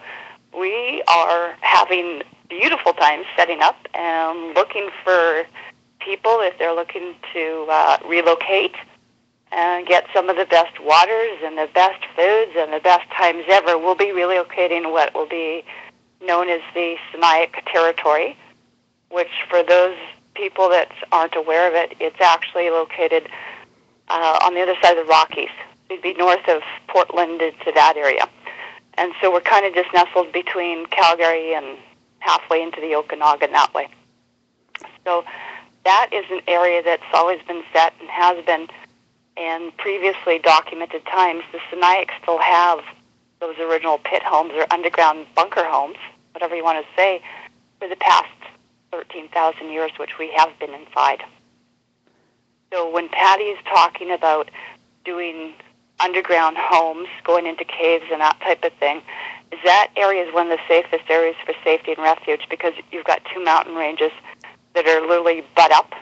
we are having beautiful times setting up and looking for people if they're looking to relocate and get some of the best waters and the best foods and the best times ever. We'll be relocating what will be known as the Siniak territory, which for those people that aren't aware of it, it's actually located on the other side of the Rockies. It'd be north of Portland into that area. And so we're kind of just nestled between Calgary and halfway into the Okanagan that way. So that is an area that's always been set and has been in previously documented times. The Siniaks still have those original pit homes or underground bunker homes, whatever you want to say, for the past 13,000 years, which we have been inside. So when Patty is talking about doing underground homes, going into caves and that type of thing, is that area is one of the safest areas for safety and refuge because you've got two mountain ranges that are literally butt up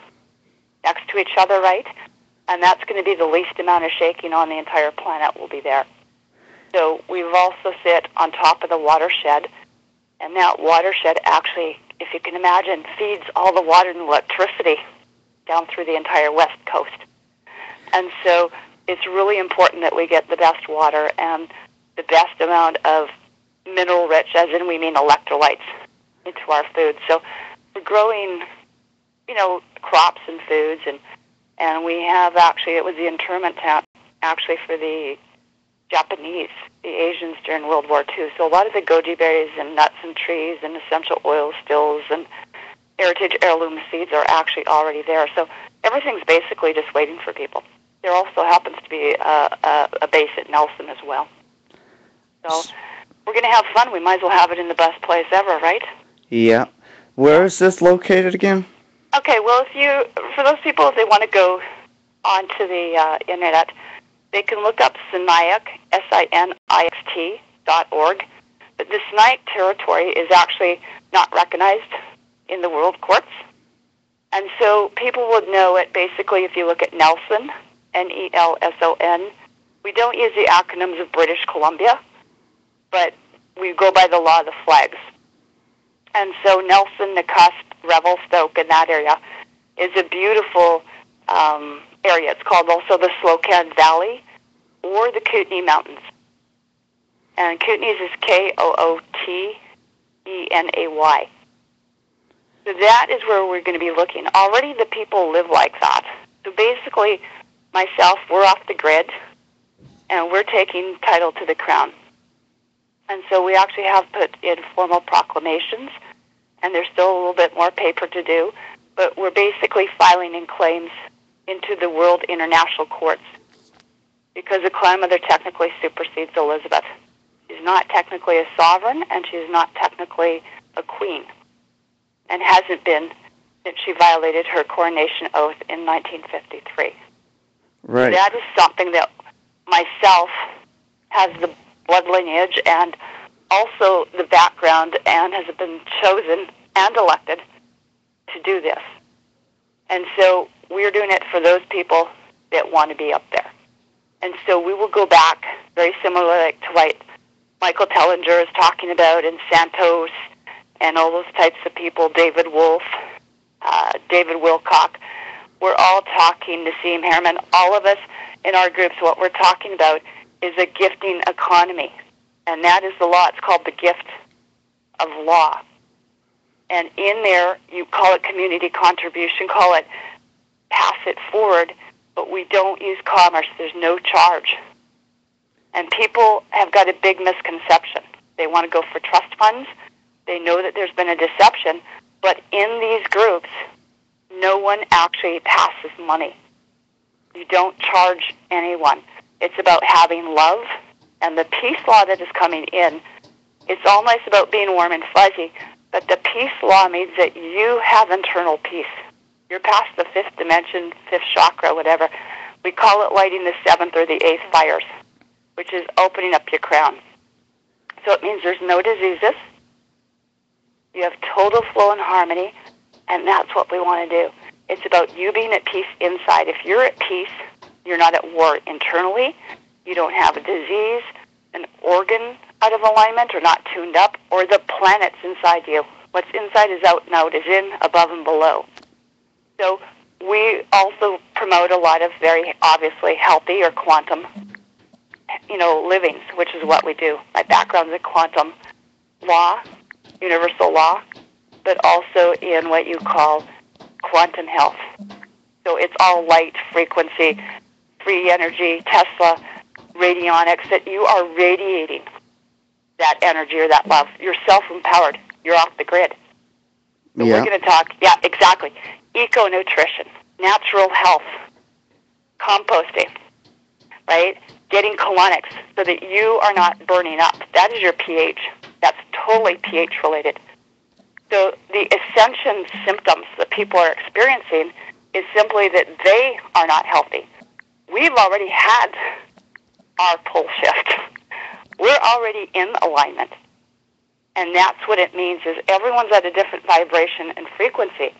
next to each other, right? And that's going to be the least amount of shaking on the entire planet will be there. So we've also sit on top of the watershed, and that watershed actually, if you can imagine, feeds all the water and electricity down through the entire west coast. And so it's really important that we get the best water and the best amount of mineral rich, as in we mean electrolytes, into our food. So we're growing, crops and foods, and we have actually, it was the internment town actually for the Japanese, the Asians during World War II. So a lot of the goji berries and nuts and trees and essential oil stills and heritage heirloom seeds are actually already there. So everything's basically just waiting for people. There also happens to be a base at Nelson as well. So we're going to have fun. We might as well have it in the best place ever, right? Yeah. Where is this located again? Okay, well, for those people, if they want to go onto the internet, they can look up Sinixt, SINIXT.org. But the Sinixt territory is actually not recognized in the world courts. And so people would know it basically if you look at Nelson, NELSON. We don't use the acronyms of British Columbia, but we go by the law of the flags. And so Nelson, Nakusp, Revelstoke, and that area is a beautiful area. It's called also the Slocan Valley or the Kootenay Mountains. And Kootenays is Kootenay. So that is where we're going to be looking. Already the people live like that. So basically, myself, we're off the grid, and we're taking title to the crown. And so we actually have put in formal proclamations, and there's still a little bit more paper to do, but we're basically filing in claims into the World International Courts because the Clan Mother technically supersedes Elizabeth. She's not technically a sovereign, and she's not technically a queen, and hasn't been since she violated her coronation oath in 1953. Right. That is something that myself has the blood lineage and also the background and has been chosen and elected to do this. And so we're doing it for those people that want to be up there. And so we will go back very similar to what Michael Tellinger is talking about, and Santos, and all those types of people, David Wolf, David Wilcock. We're all talking, Nassim Harriman, all of us in our groups, what we're talking about is a gifting economy. And that is the law. It's called the gift of law. And in there, you call it community contribution, call it pass it forward, but we don't use commerce. There's no charge. And people have got a big misconception. They want to go for trust funds. They know that there's been a deception, but in these groups, no one actually passes money. You don't charge anyone. It's about having love, and the peace law that is coming in, it's all nice about being warm and fuzzy, but the peace law means that you have internal peace. You're past the fifth dimension, fifth chakra, whatever. We call it lighting the seventh or the eighth fires, which is opening up your crown. So it means there's no diseases. You have total flow and harmony, and that's what we want to do. It's about you being at peace inside. If you're at peace, you're not at war internally. You don't have a disease, an organ out of alignment or not tuned up, or the planets inside you. What's inside is out and out, is in, above, and below. So we also promote a lot of very obviously healthy or quantum, livings, which is what we do. My background's in quantum law, universal law, but also in what you call quantum health. So it's all light, frequency, free energy, Tesla, radionics, that you are radiating that energy or that love. You're self-empowered. You're off the grid. So we're going to talk, exactly, eco-nutrition, natural health, composting, right? Getting colonics so that you are not burning up. That is your pH. That's totally pH related. So the ascension symptoms that people are experiencing is simply that they are not healthy. We've already had our pole shift. We're already in alignment. And that's what it means, is everyone's at a different vibration and frequency.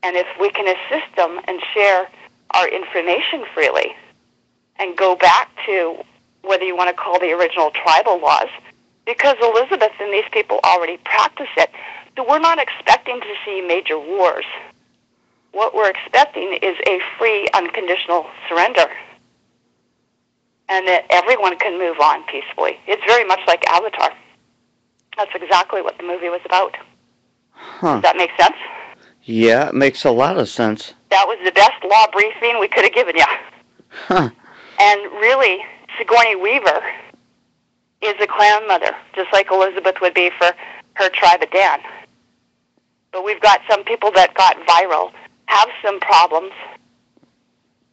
And if we can assist them and share our information freely and go back to whether you want to call the original tribal laws, because Elizabeth and these people already practice it. So we're not expecting to see major wars. What we're expecting is a free, unconditional surrender, and that everyone can move on peacefully. It's very much like Avatar. That's exactly what the movie was about. Does that make sense? Yeah, it makes a lot of sense. That was the best law briefing we could have given you. Huh. And really, Sigourney Weaver is a clan mother, just like Elizabeth would be for her tribe of Dan. But we've got some people that got viral, have some problems,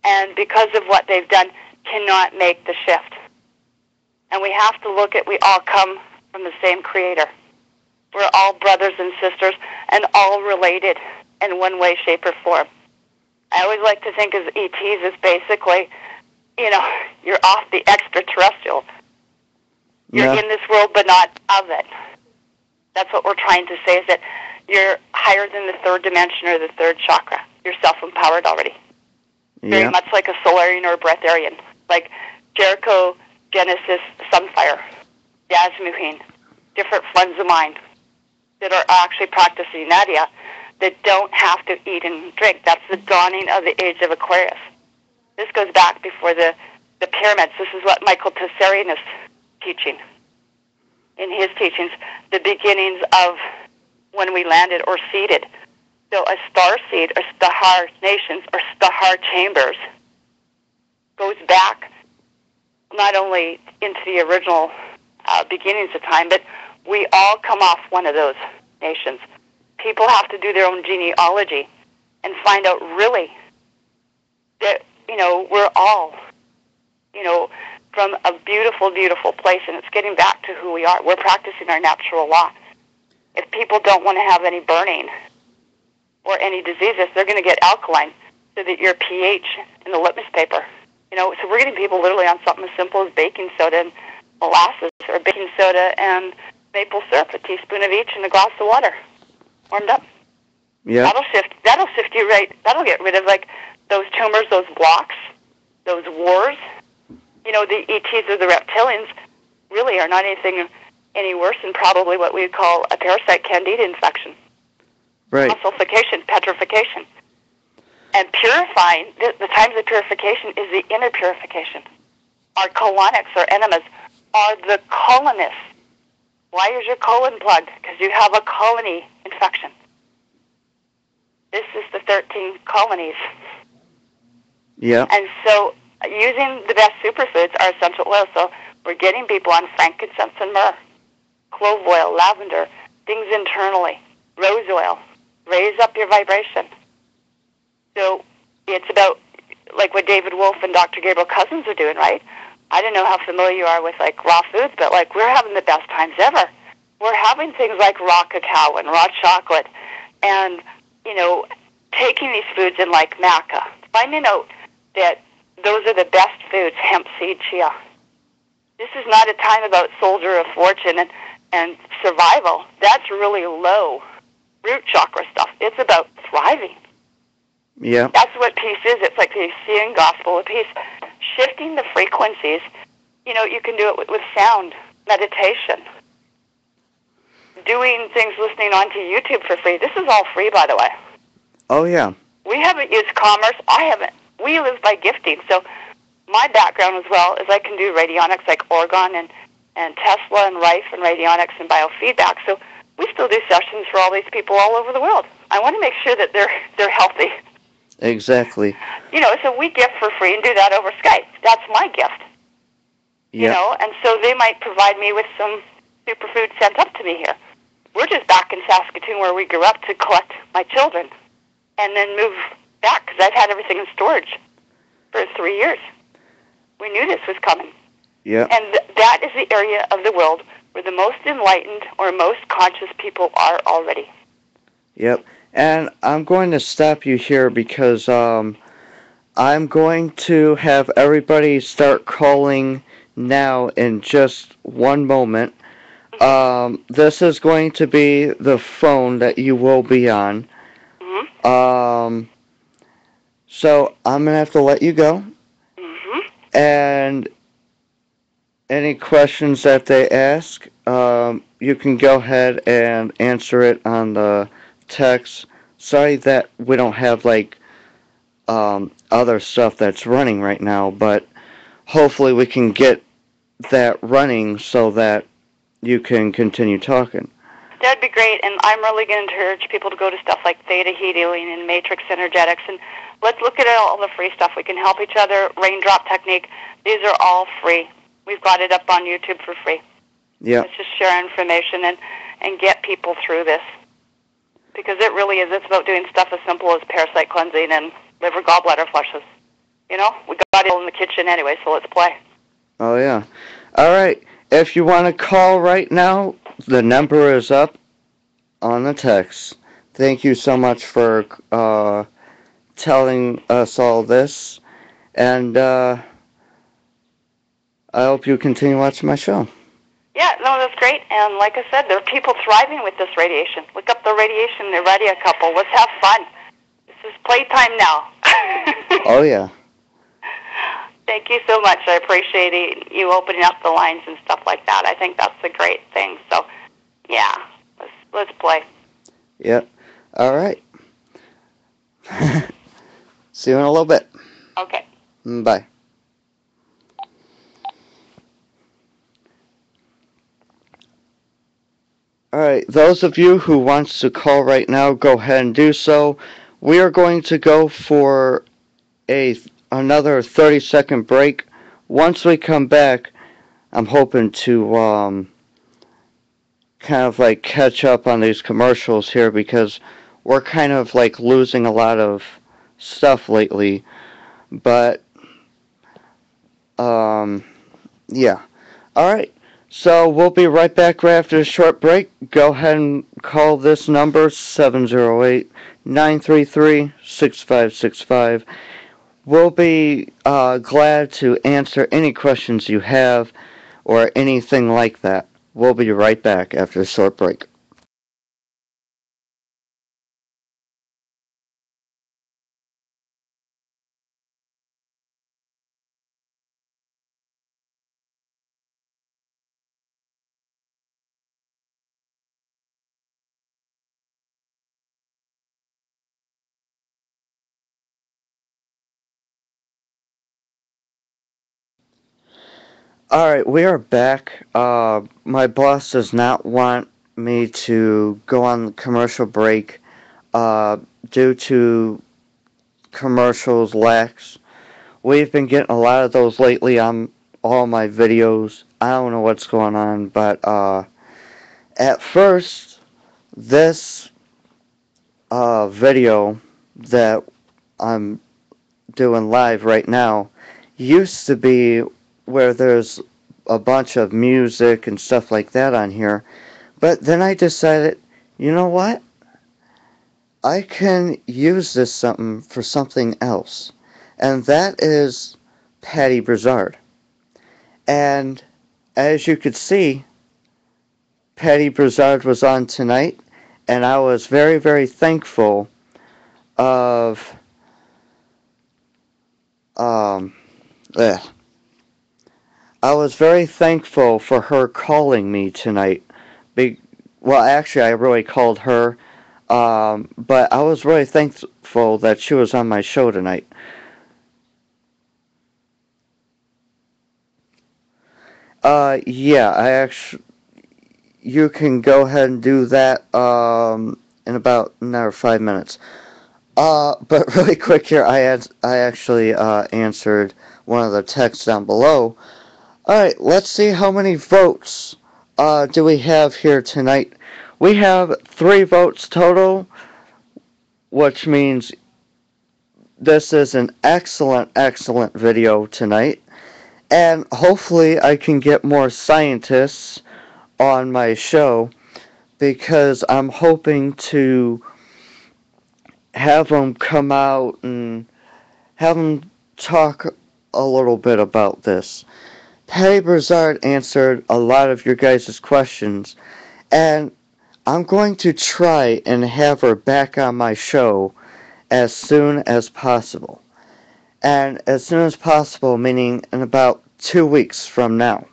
and because of what they've done, cannot make the shift. And we have to look at, we all come from the same creator. We're all brothers and sisters and all related in one way, shape, or form. I always like to think of ETs as basically, you're off the extraterrestrial. You're in this world, but not of it. That's what we're trying to say, is that you're higher than the third dimension or the third chakra. You're self-empowered already. Very much like a Solarian or a Breatharian. Like Jericho, Genesis, Sunfire, Yasmuheen, different friends of mine that are actually practicing Nadia that don't have to eat and drink. That's the dawning of the age of Aquarius. This goes back before the pyramids. This is what Michael Tessarian is teaching in his teachings, the beginnings of when we landed or seeded. So a star seed or Stahar nations or Stahar chambers goes back not only into the original beginnings of time, but we all come off one of those nations. People have to do their own genealogy and find out really that, we're all, from a beautiful, beautiful place, and it's getting back to who we are. We're practicing our natural law. If people don't want to have any burning or any diseases, they're going to get alkaline so that your pH in the litmus paper, so we're getting people literally on something as simple as baking soda and molasses, or baking soda and maple syrup, a teaspoon of each in a glass of water, warmed up. Yep. That'll shift you right. That'll get rid of like those tumors, those blocks, those wars. You know, the ETs or the reptilians really are not anything any worse than probably what we would call a parasite candida infection. Right. Ossification, petrification. And purifying, the times of purification is the inner purification. Our colonics or enemas are the colonists. Why is your colon plugged? Because you have a colony infection. This is the 13 colonies. Yeah. And so using the best superfoods are essential oils. So we're getting people on frankincense and myrrh, clove oil, lavender, things internally, rose oil. Raise up your vibration. So it's about like what David Wolf and Dr. Gabriel Cousins are doing, right? I don't know how familiar you are with like raw foods, but like we're having the best times ever. We're having things like raw cacao and raw chocolate and, you know, taking these foods in like maca. Finding out that those are the best foods, hemp seed, chia. This is not a time about soldier of fortune and survival. That's really low root chakra stuff. It's about thriving. Yeah. That's what peace is. It's like the seeing gospel of peace. Shifting the frequencies. You know, you can do it with sound, meditation, doing things, listening onto YouTube for free. This is all free, by the way. Oh, yeah. We haven't used commerce. I haven't. We live by gifting. So my background as well is I can do radionics like orgone and Tesla and Rife and radionics and biofeedback. So we still do sessions for all these people all over the world. I want to make sure that they're healthy. Exactly. You know, so we gift for free and do that over Skype. That's my gift. Yep. You know, and so they might provide me with some superfood sent up to me here. We're just back in Saskatoon where we grew up to collect my children and then move back because I've had everything in storage for 3 years. We knew this was coming. Yeah. And that is the area of the world where the most enlightened or most conscious people are already. Yep. And I'm going to stop you here because I'm going to have everybody start calling now in just one moment. This is going to be the phone that you will be on. Mm-hmm. So I'm going to have to let you go. Mm-hmm. And any questions that they ask, you can go ahead and answer it on the text. Sorry that we don't have like other stuff that's running right now, but hopefully we can get that running so that you can continue talking. That'd be great, and I'm really going to encourage people to go to stuff like theta healing and matrix energetics, and let's look at all the free stuff. We can help each other, raindrop technique. These are all free. We've got it up on YouTube for free. Yeah. Let's just share information and get people through this. Because it really is. It's about doing stuff as simple as parasite cleansing and liver gallbladder flushes. You know, we got it all in the kitchen anyway, so let's play. Oh, yeah. All right. If you want to call right now, the number is up on the text. Thank you so much for telling us all this. And I hope you continue watching my show. Yeah, no, that's great. And like I said, there are people thriving with this radiation. Look up the radiation, the radia couple. Let's have fun. This is playtime now. Oh, yeah. Thank you so much. I appreciate you opening up the lines and stuff like that. I think that's a great thing. So, yeah, let's play. Yep. All right. See you in a little bit. Okay. Bye. All right. Those of you who wants to call right now, go ahead and do so. We are going to go for another 30-second break. Once we come back, I'm hoping to kind of like catch up on these commercials here because we're kind of like losing a lot of stuff lately. But yeah. All right. So we'll be right back right after a short break. Go ahead and call this number 708-933-6565. We'll be glad to answer any questions you have or anything like that. We'll be right back after a short break. Alright, we are back. My boss does not want me to go on commercial break uh, due to commercials lacks. We've been getting a lot of those lately on all my videos. I don't know what's going on, but at first, this video that I'm doing live right now used to be where there's a bunch of music and stuff like that on here. But then I decided, you know what? I can use this something for something else. And that is Patty Brassard. And as you could see, Patty Brassard was on tonight, and I was very, very thankful of um eh, I was very thankful for her calling me tonight. Be, well, actually, I really called her, but I was really thankful that she was on my show tonight. Yeah, I actually, you can go ahead and do that, in about another 5 minutes. But really quick here, I actually, answered one of the texts down below. Alright, let's see how many votes, do we have here tonight. We have 3 votes total, which means this is an excellent, excellent video tonight. And hopefully I can get more scientists on my show because I'm hoping to have them come out and have them talk a little bit about this. Patty Brassard answered a lot of your guys' questions, and I'm going to try and have her back on my show as soon as possible. And as soon as possible, meaning in about 2 weeks from now.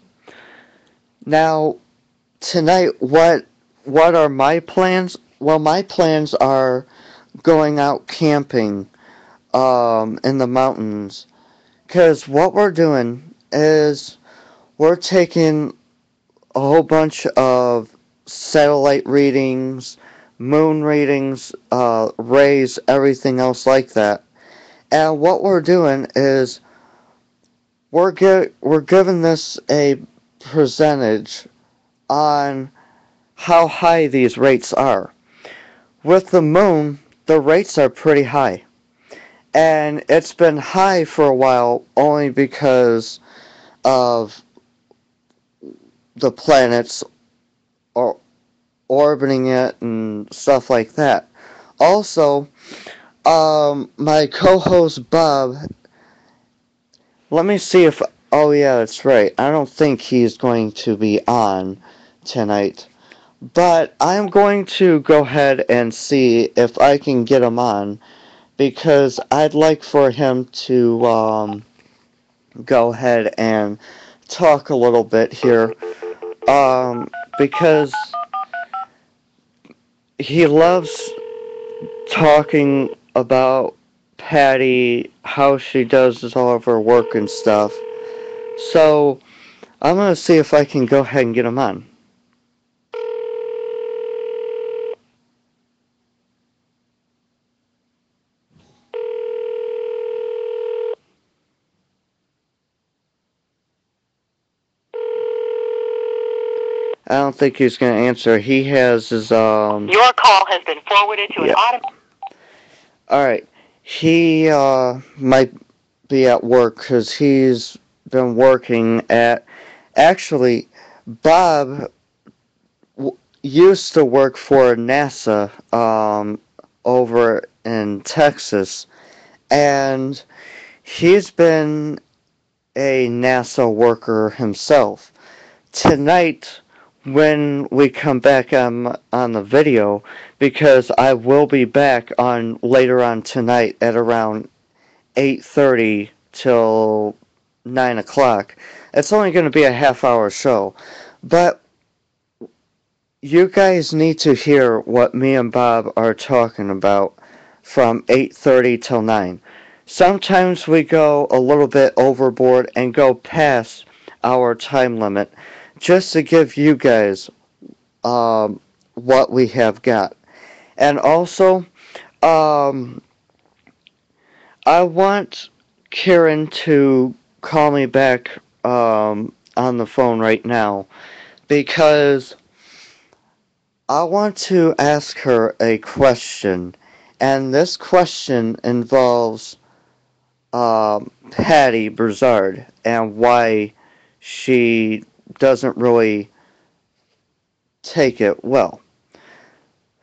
Now, tonight, what are my plans? Well, my plans are going out camping in the mountains. Because what we're doing is we're taking a whole bunch of satellite readings, moon readings, rays, everything else like that. And what we're doing is we're giving this a percentage on how high these rates are. With the moon, the rates are pretty high. And it's been high for a while only because of the planets or orbiting it and stuff like that. Also, my co-host Bob, let me see if, oh yeah, that's right. I don't think he's going to be on tonight. But I'm going to go ahead and see if I can get him on because I'd like for him to go ahead and talk a little bit here because he loves talking about Patty, how she does all of her work and stuff. So I'm going to see if I can go ahead and get him on. I don't think he's going to answer. He has his, Your call has been forwarded to an auto. Alright. He, might be at work because he's been working at, actually, Bob used to work for NASA, over in Texas, and he's been a NASA worker himself. Tonight, when we come back on the video, because I will be back on later on tonight at around 8:30 till 9 o'clock. It's only going to be a half-hour show, but you guys need to hear what me and Bob are talking about from 8:30 till 9. Sometimes we go a little bit overboard and go past our time limit just to give you guys what we have got. And also, um, I want Karen to call me back on the phone right now because I want to ask her a question. And this question involves Patty Brassard and why she doesn't really take it well.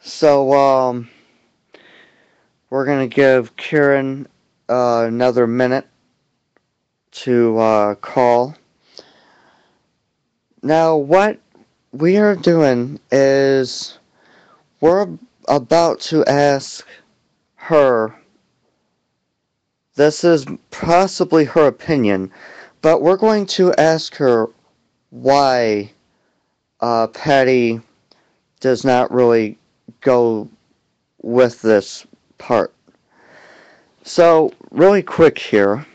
So, we're going to give Karen another minute to call. Now, what we are doing is we're about to ask her, this is possibly her opinion, but we're going to ask her why Patty does not really go with this part. So, really quick here,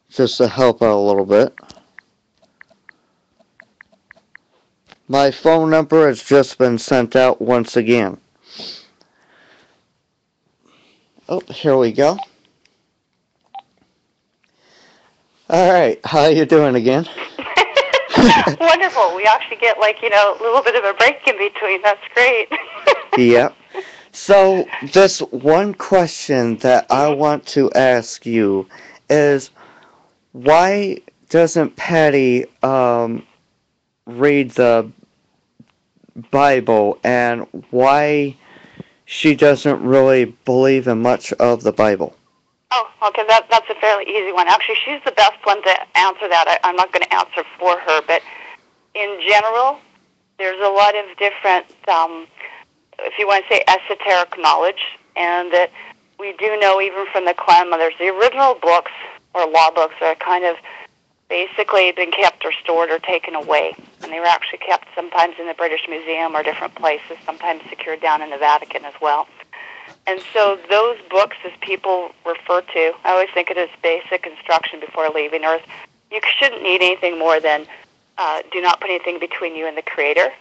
just to help out a little bit. My phone number has just been sent out once again. Oh, here we go. All right, how you doing again? Wonderful. We actually get a little bit of a break in between. That's great. Yeah. So, this one question that I want to ask you is why doesn't Patty read the Bible and why she doesn't really believe in much of the Bible? Oh, okay. That's a fairly easy one. Actually, she's the best one to answer that. I'm not going to answer for her, but in general, there's a lot of different, if you want to say, esoteric knowledge, and that we do know even from the clan mothers, the original books or law books are kind of basically been kept or stored or taken away, and they were actually kept sometimes in the British Museum or different places, sometimes secured down in the Vatican as well. And so those books, as people refer to, I always think it is basic instruction before leaving Earth. You shouldn't need anything more than do not put anything between you and the Creator.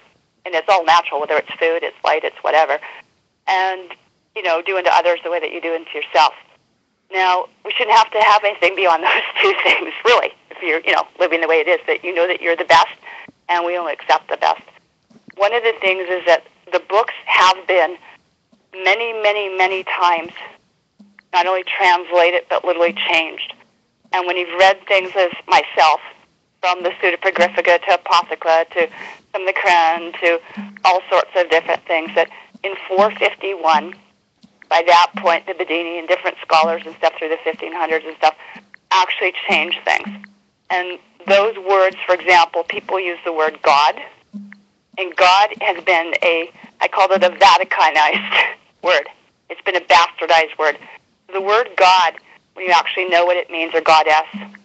And it's all natural, whether it's food, it's light, it's whatever. And, do unto others the way that you do unto yourself. Now, we shouldn't have to have anything beyond those two things, really, if you're, living the way it is, that you know that you're the best, and we only accept the best. One of the things is that the books have been many, many, many times not only translated, but literally changed. And when you've read things as myself, from the Pseudepigraphica to Apothecla to from the Quran to all sorts of different things, that in 451, by that point, the Bedini and different scholars and stuff through the 1500s and stuff actually changed things. And those words, for example, people use the word God, and God has been I called it a Vaticanized word. It's been a bastardized word. The word God, when you actually know what it means, or goddess,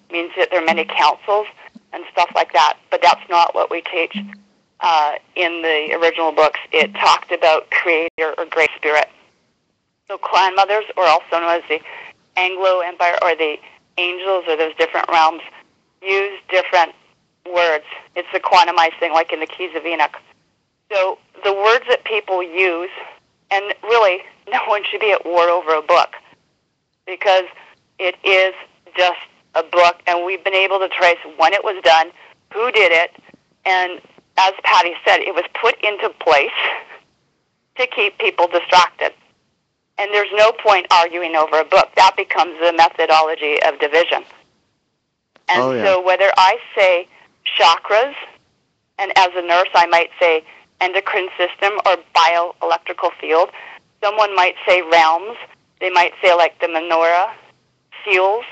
means that there are many councils and stuff like that, but that's not what we teach in the original books. It talked about Creator or Great Spirit. So clan mothers, or also known as the Anglo Empire, or the angels, or those different realms, use different words. It's a quantumized thing, like in the Keys of Enoch. So the words that people use, and really, no one should be at war over a book, because it is just a book, and we've been able to trace when it was done, who did it, and as Patty said, it was put into place to keep people distracted. And there's no point arguing over a book. That becomes the methodology of division. And so whether I say chakras, and as a nurse I might say endocrine system or bioelectrical field, someone might say realms, they might say like the menorah, seals.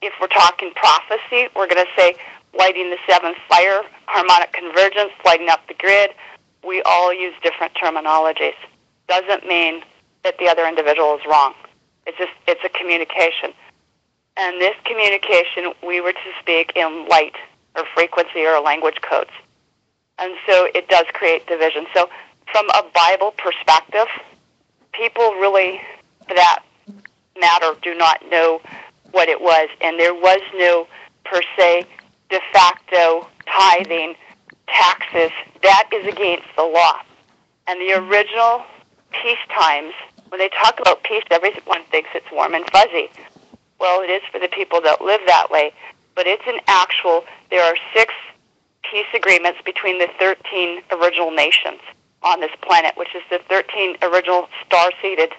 If we're talking prophecy, we're going to say lighting the seventh fire, harmonic convergence, lighting up the grid. We all use different terminologies. Doesn't mean that the other individual is wrong. It's a communication. And this communication, we were to speak in light or frequency or language codes. And so it does create division. So from a Bible perspective, people really, for that matter, do not know what it was. And there was no, per se, de facto tithing, taxes, that is against the law. And the original peace times, when they talk about peace, everyone thinks it's warm and fuzzy. Well, it is for the people that live that way, but it's an actual, there are 6 peace agreements between the 13 original nations on this planet, which is the 13 original star-seeded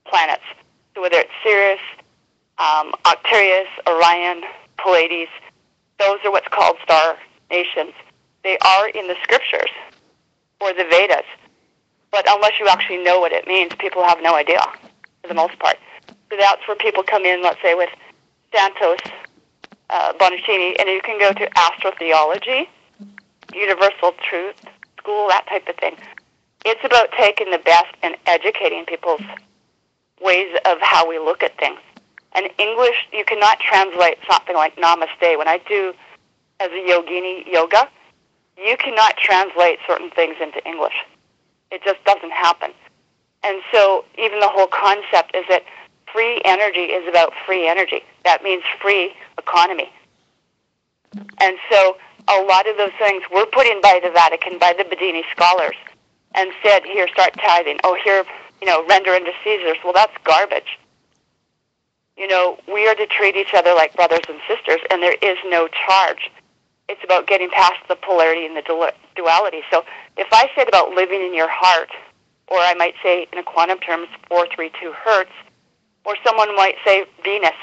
planets. So whether it's Sirius, Octarius, Orion, Pleiades, those are what's called star nations. They are in the scriptures or the Vedas, but unless you actually know what it means, people have no idea for the most part. So that's where people come in, let's say, with Santos Bonaccini, and you can go to astrotheology, universal truth school, that type of thing. It's about taking the best and educating people's ways of how we look at things. And English, you cannot translate something like namaste. When I do as a yogini yoga, you cannot translate certain things into English. It just doesn't happen. And so even the whole concept is that free energy is about free energy. That means free economy. And so a lot of those things were put in by the Vatican, by the Bedini scholars, and said, here, start tithing. Oh, here, render unto Caesar's. Well, that's garbage. We are to treat each other like brothers and sisters, and there is no charge. It's about getting past the polarity and the duality. So if I said about living in your heart, or I might say in a quantum terms 432 hertz, or someone might say Venus,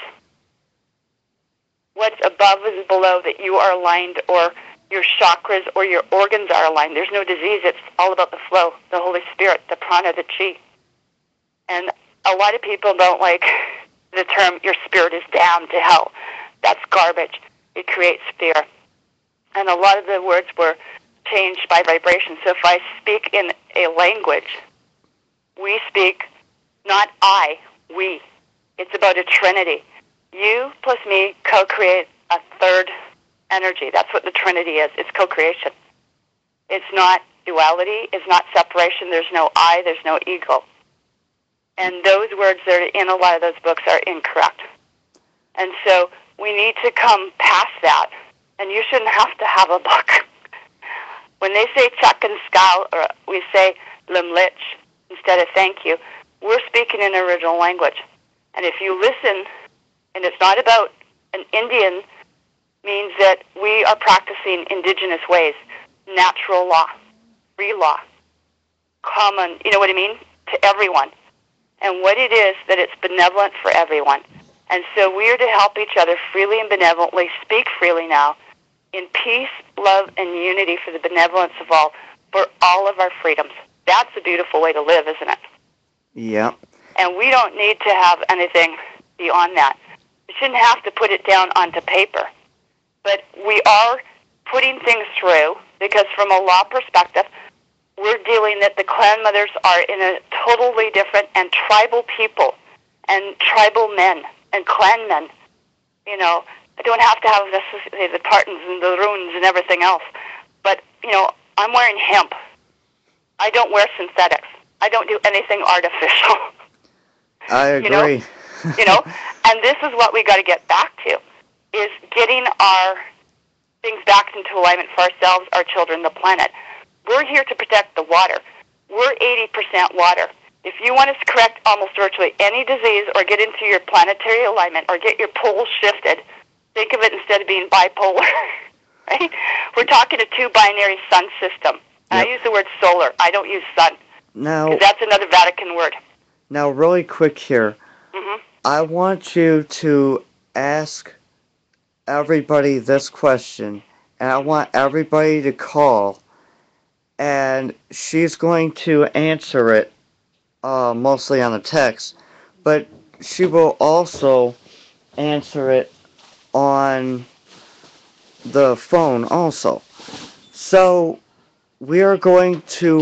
what's above is below, that you are aligned, or your chakras or your organs are aligned. There's no disease. It's all about the flow, the Holy Spirit, the prana, the chi. And a lot of people don't like the term, your spirit is down to hell. That's garbage. It creates fear. And a lot of the words were changed by vibration. So if I speak in a language, we speak, not I, we. It's about a trinity. You plus me co-create a third energy. That's what the trinity is. It's co-creation. It's not duality. It's not separation. There's no I. There's no ego. And those words that are in a lot of those books are incorrect. And so we need to come past that. And you shouldn't have to have a book. When they say chuck and scowl, or we say limlich instead of thank you, we're speaking in original language. And if you listen, and it's not about an Indian, means that we are practicing indigenous ways, natural law, free law, common, you know what I mean, to everyone. And what it is, that it's benevolent for everyone. And so we are to help each other freely and benevolently, speak freely now, in peace, love, and unity for the benevolence of all, for all of our freedoms. That's a beautiful way to live, isn't it? Yeah. And we don't need to have anything beyond that. We shouldn't have to put it down onto paper. But we are putting things through, because from a law perspective, we're dealing that the clan mothers are in a totally different, and tribal people, and tribal men, and clan men. I don't have to have necessarily the tartans and the runes and everything else. But, I'm wearing hemp. I don't wear synthetics. I don't do anything artificial. I agree. And this is what we got to get back to, is getting our things back into alignment for ourselves, our children, the planet. We're here to protect the water. We're 80% water. If you want us to correct almost virtually any disease, or get into your planetary alignment, or get your poles shifted, think of it instead of being bipolar, right? We're talking a 2-binary sun system. And Yep. I use the word solar. I don't use sun, Now, because that's another Vatican word. now, really quick here. Mm-hmm. I want you to ask everybody this question, and I want everybody to call, and she's going to answer it mostly on a text, but she will also answer it on the phone also. So we are going to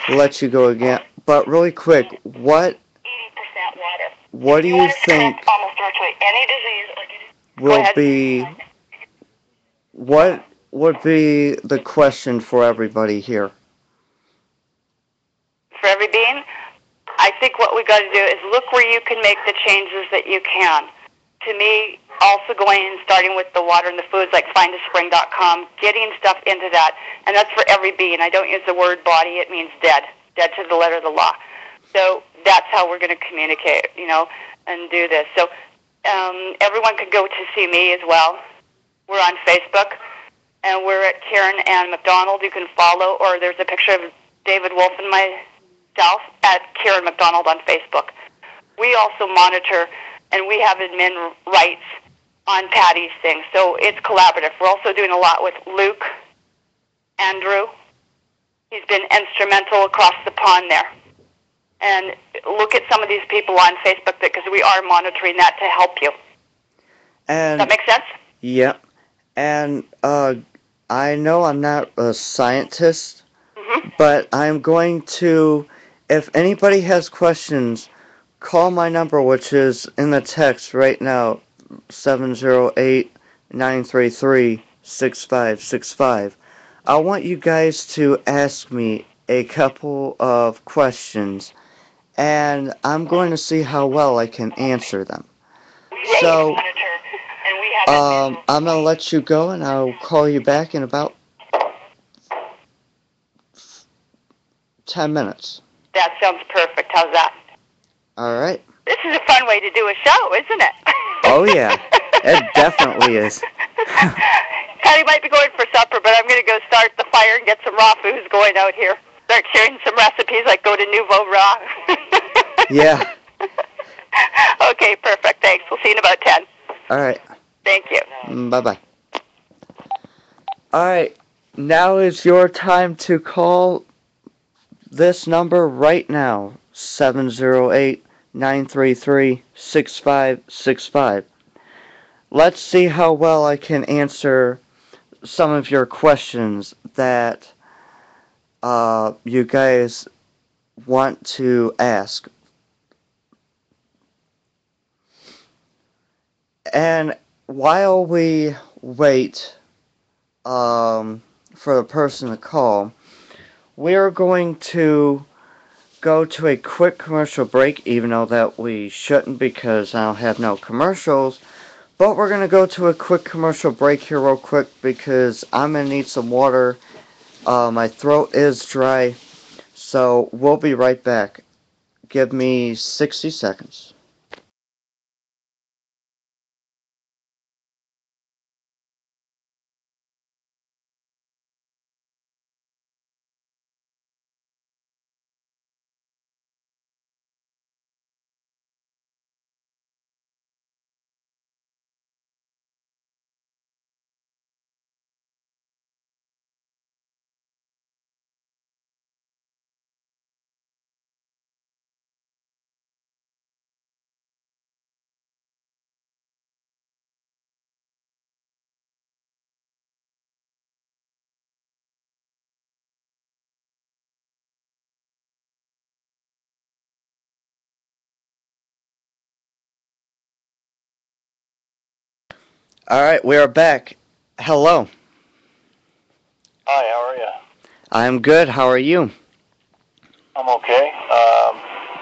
let you go again, but really quick, what 80% water. what do you think Almost virtually any disease. will be, what would be the question for everybody here? For every being, I think what we got to do is look where you can make the changes that you can to me, also going and starting with the water and the foods, like findaspring.com, getting stuff into that, and that's for every bee. And I don't use the word body; it means dead, dead to the letter of the law. So that's how we're going to communicate, and do this. So everyone could go to see me as well. We're on Facebook, and we're at Karen Ann McDonald. You can follow, or there's a picture of David Wolf and myself at Karen McDonald on Facebook. We also monitor, and we have admin rights on Pattie's thing, so it's collaborative. We're also doing a lot with Luke, Andrew. He's been instrumental across the pond there. And look at some of these people on Facebook because we are monitoring that to help you. And Does that make sense? Yep. And I know I'm not a scientist, but I'm going to, if anybody has questions, call my number, which is in the text right now, 708-933-6565. I want you guys to ask me a couple of questions, and I'm going to see how well I can answer them. So, I'm going to let you go, and I'll call you back in about 10 minutes. That sounds perfect. How's that? All right. This is a fun way to do a show, isn't it? Oh, yeah. It definitely is. Patty might be going for supper, but I'm going to go start the fire and get some raw foods going out here. Start sharing some recipes, like go to Nouveau Raw. Yeah. Okay, perfect. Thanks. We'll see you in about 10. All right. Thank you. Bye-bye. All right. Now is your time to call this number right now, 708-933-6565. Let's see how well I can answer some of your questions that you guys want to ask. And while we wait for the person to call, we are going to go to a quick commercial break, even though that we shouldn't because I don't have no commercials. But we're going to go to a quick commercial break here real quick because I'm going to need some water. My throat is dry. So we'll be right back. Give me 60 seconds. Alright, we are back. Hello. Hi, how are you? I'm good. How are you? I'm okay.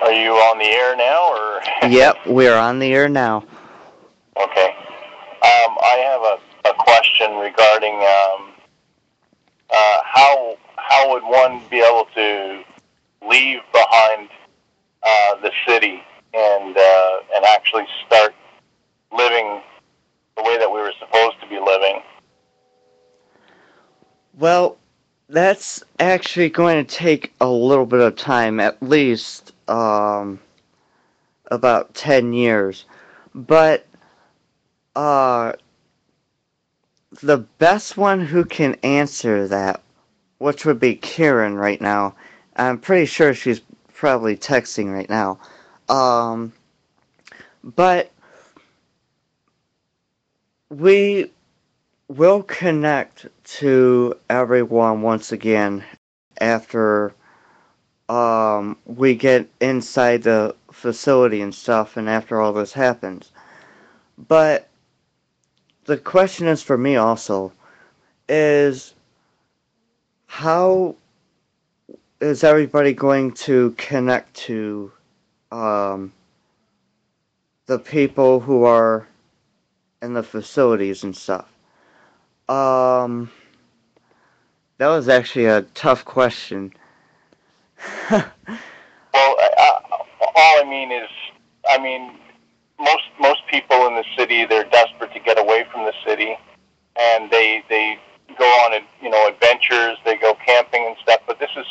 Are you on the air now, or? Yep, we are on the air now. Okay. I have a question regarding how would one be able to leave behind the city and actually start living the way that we were supposed to be living? Well, that's actually going to take a little bit of time, at least about 10 years. But the best one who can answer that, which would be Karen right now, I'm pretty sure she's probably texting right now. But we will connect to everyone once again after we get inside the facility and stuff and after all this happens. But the question is for me also is how is everybody going to connect to the people who are and the facilities and stuff. Um, that was actually a tough question. Well, all I mean is, I mean, most people in the city, they're desperate to get away from the city, and they go on adventures, they go camping and stuff. But this is,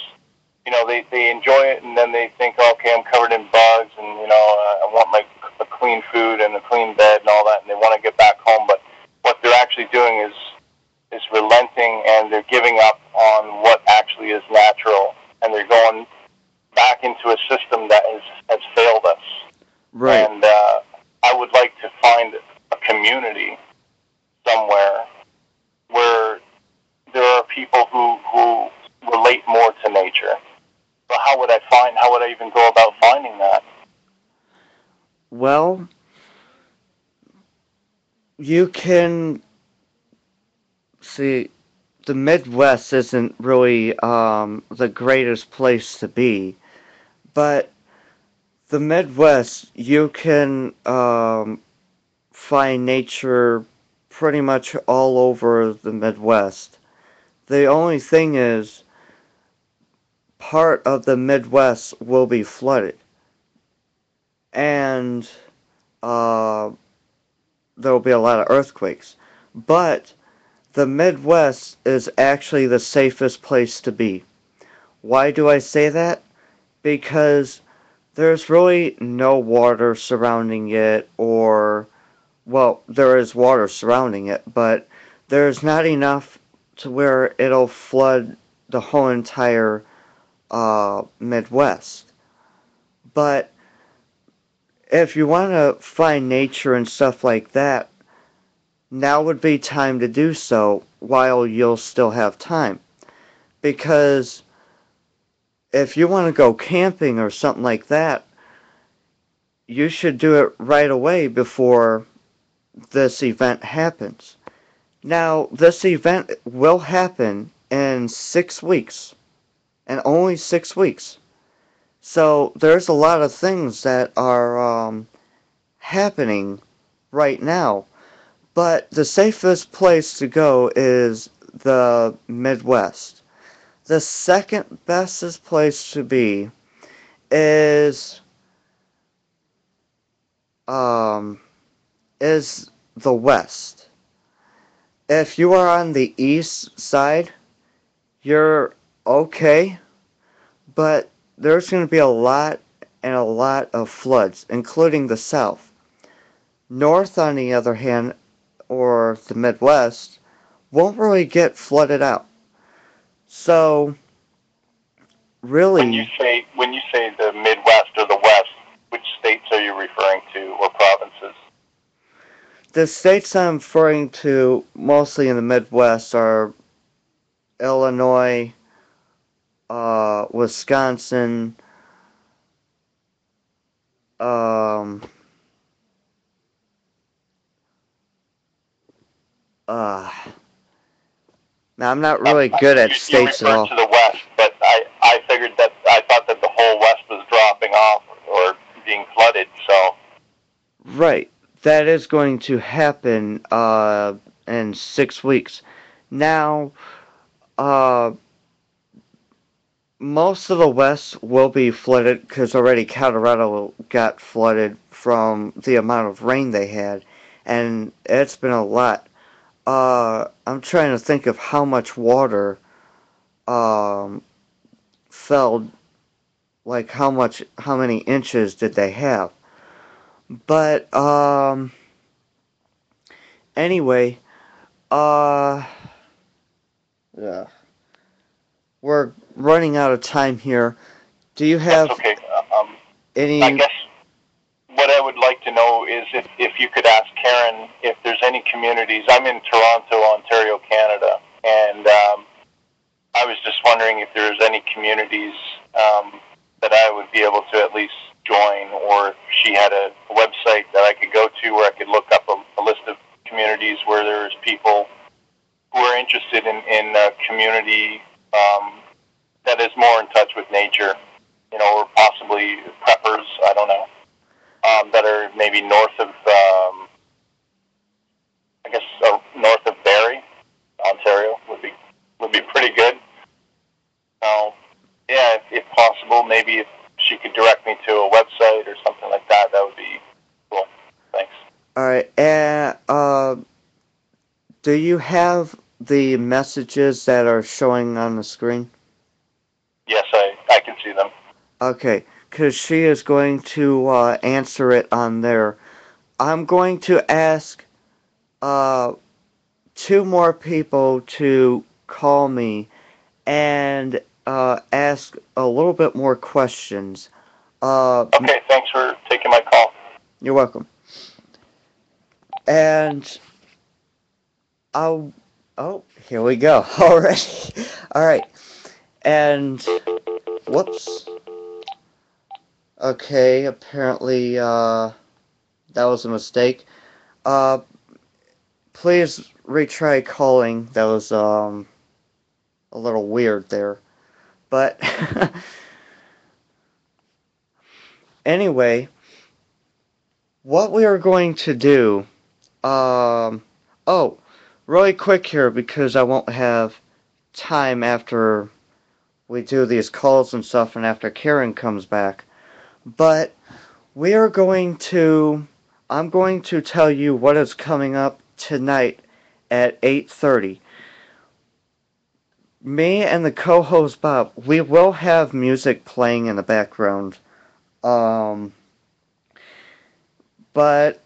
they enjoy it, and then they think, okay, I'm covered in bugs, and I want my a clean food and a clean bed and all that, and they want to get back home. But what they're actually doing is relenting, and they're giving up on what actually is natural, and they're going back into a system that has failed us. Right. And I would like to find a community somewhere where there are people who relate more to nature. But how would I even go about finding that? Well, you can see the Midwest isn't really the greatest place to be, but the Midwest you can find nature pretty much all over the Midwest. The only thing is, part of the Midwest will be flooded, and uh, there will be a lot of earthquakes. But the Midwest is actually the safest place to be. Why do I say that? Because there's really no water surrounding it, or, well, there is water surrounding it, but there's not enough to where it'll flood the whole entire Midwest. But if you want to find nature and stuff like that, now would be time to do so while you'll still have time. Because if you want to go camping or something like that, you should do it right away before this event happens. Now, this event will happen in 6 weeks, and only 6 weeks. So there's a lot of things that are happening right now. But the safest place to go is the Midwest. The second bestest place to be is um, is the West. If you are on the east side, you're okay, but there's going to be a lot and a lot of floods, including the south. North, on the other hand, or the Midwest, won't really get flooded out. So, really, When you say the Midwest or the West, which states are you referring to, or provinces? the states I'm referring to mostly in the Midwest are Illinois, Wisconsin, um, uh, now I'm not really good at You states at referred all. to the West, but I thought that the whole West was dropping off or being flooded. So Right, that is going to happen in 6 weeks. Now, uh, most of the West will be flooded because already Colorado got flooded from the amount of rain they had, and it's been a lot. I'm trying to think of how much water um, fell, like how many inches did they have? But anyway, uh, yeah, we're running out of time here. Do you that's have okay. I any? guess what I would like to know is if you could ask Karen if there's any communities. I'm in Toronto, Ontario, Canada, and I was just wondering if there's any communities that I would be able to at least join, or if she had a website that I could go to where I could look up a list of communities where there's people who are interested in a community that is more in touch with nature, or possibly preppers, I don't know, that are maybe north of Alright, and do you have the messages that are showing on the screen? Yes, I can see them. Okay, because she is going to answer it on there. I'm going to ask uh, two more people to call me and ask a little bit more questions. Okay, thanks for taking my call. You're welcome. And I'll. Oh, here we go. Already. All right. And whoops. Okay. Apparently, that was a mistake. Uh, please retry calling. That was a little weird there. But anyway, what we are going to do. Oh, really quick here because I won't have time after we do these calls and stuff and after Karen comes back. But we are going to I'm going to tell you what is coming up tonight at 8:30. Me and the co-host Bob, we will have music playing in the background. Um but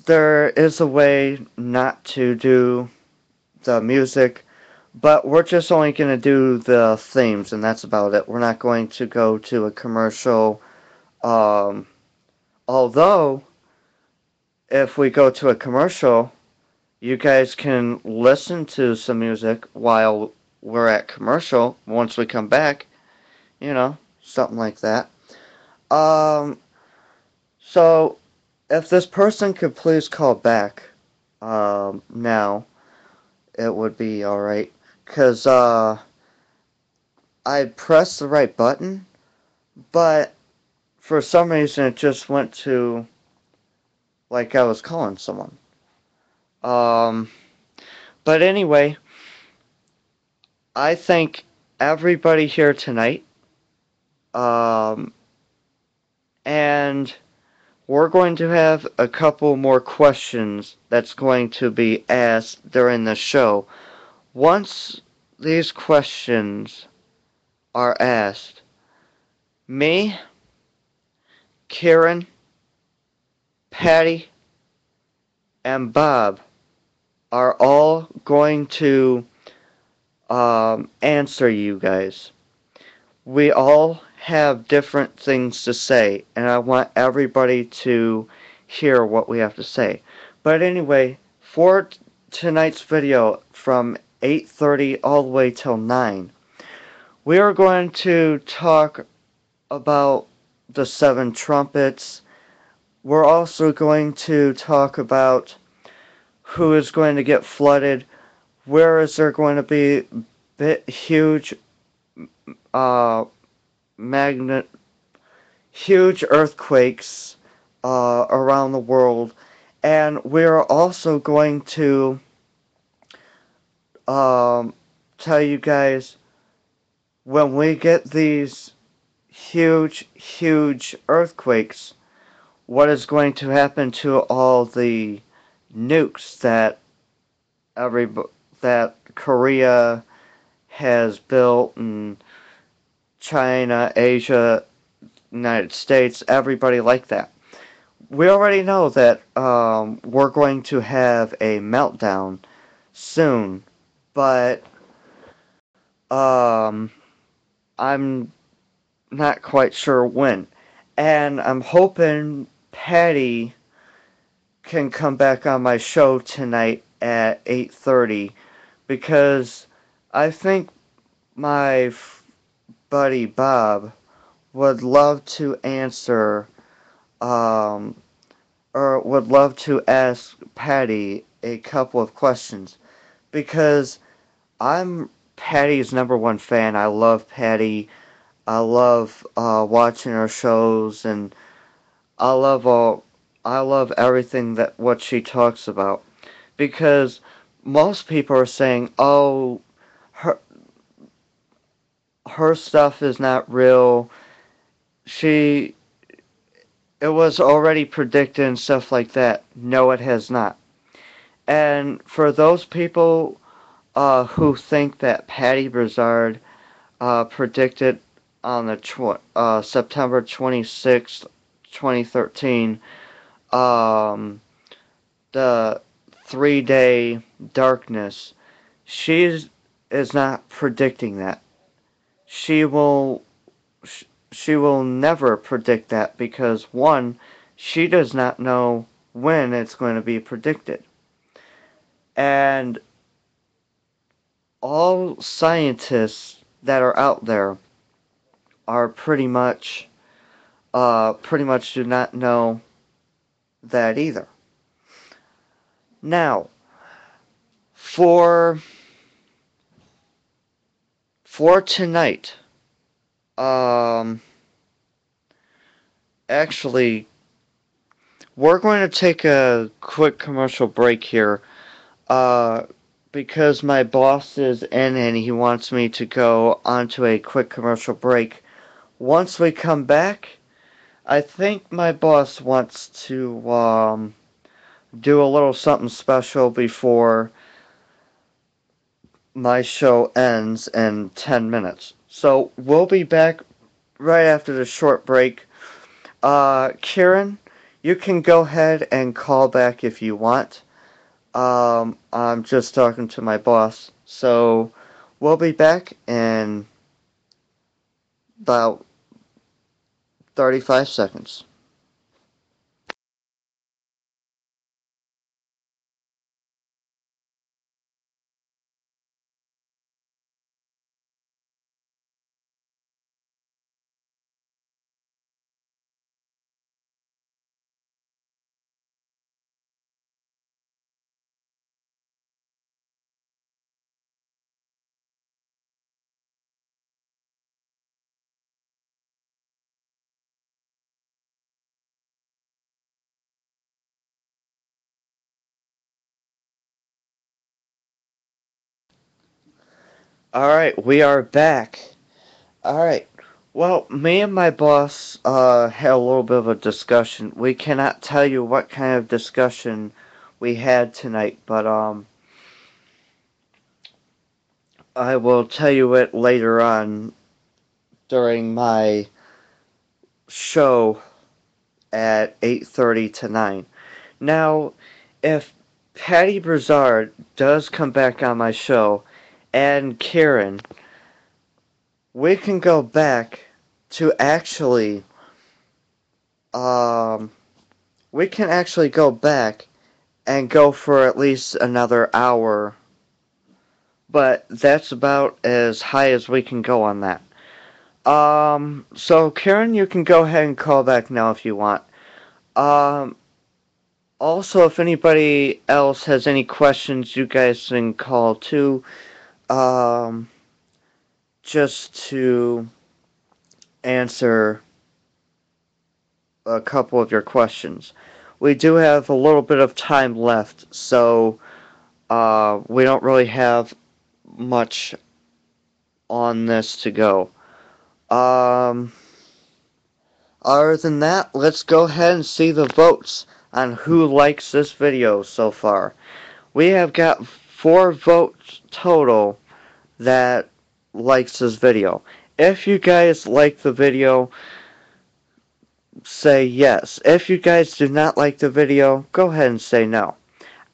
there is a way not to do the music, but we're just only going to do the themes, and that's about it. We're not going to go to a commercial. Um, although, if we go to a commercial, you guys can listen to some music while we're at commercial. Once we come back, something like that. Um, so, if this person could please call back now, it would be alright. Because I pressed the right button, but for some reason it just went to like I was calling someone. Um, but anyway, I thank everybody here tonight. Um, and we're going to have a couple more questions that's going to be asked during the show. Once these questions are asked, me, Karen, Patty, and Bob are all going to answer you guys. We all have different things to say, and I want everybody to hear what we have to say. But anyway, for tonight's video from 8:30 all the way till 9, we are going to talk about the seven trumpets. We're also going to talk about who is going to get flooded, where is there going to be huge uh, magnet huge earthquakes around the world, and we're also going to um, tell you guys when we get these huge earthquakes, what is going to happen to all the nukes that every that Korea has built, and China, Asia, United States, everybody like that. We already know that we're going to have a meltdown soon, but um, I'm not quite sure when. And I'm hoping Patty can come back on my show tonight at 8:30 because I think my buddy Bob would love to answer um, or would love to ask Patty a couple of questions because I'm Patty's #1 fan. I love Patty. I love watching her shows, and I love all. I love everything that what she talks about because most people are saying, "Oh, her her stuff is not real. She it was already predicted and stuff like that. No, it has not. And for those people who think that Patty Brassard predicted on the September 26th, 2013, um, the 3-day darkness, she is not predicting that. She will she will never predict that because one, she does not know when it's going to be predicted. And all scientists that are out there are pretty much do not know that either. Now, for for tonight, um, actually, we're going to take a quick commercial break here, uh, because my boss is in and he wants me to go onto a quick commercial break. Once we come back, I think my boss wants to do a little something special before my show ends in 10 minutes. So we'll be back right after the short break. Kieran, you can go ahead and call back if you want. I'm just talking to my boss. So we'll be back in about 35 seconds. Alright, we are back. Alright. Well, me and my boss had a little bit of a discussion. We cannot tell you what kind of discussion we had tonight, but I will tell you it later on during my show at 8:30 to 9. Now, if Patty Brassard does come back on my show and Karen, we can go back to um we can actually go back and go for at least another hour, but that's about as high as we can go on that. So Karen, you can go ahead and call back now if you want. Um, Also, if anybody else has any questions, you guys can call too, um, just to answer a couple of your questions. We do have a little bit of time left, so we don't really have much on this to go. Um, Other than that, let's go ahead and see the votes on who likes this video so far. We have got 4 votes total that likes this video. If you guys like the video, say yes. If you guys do not like the video, go ahead and say no.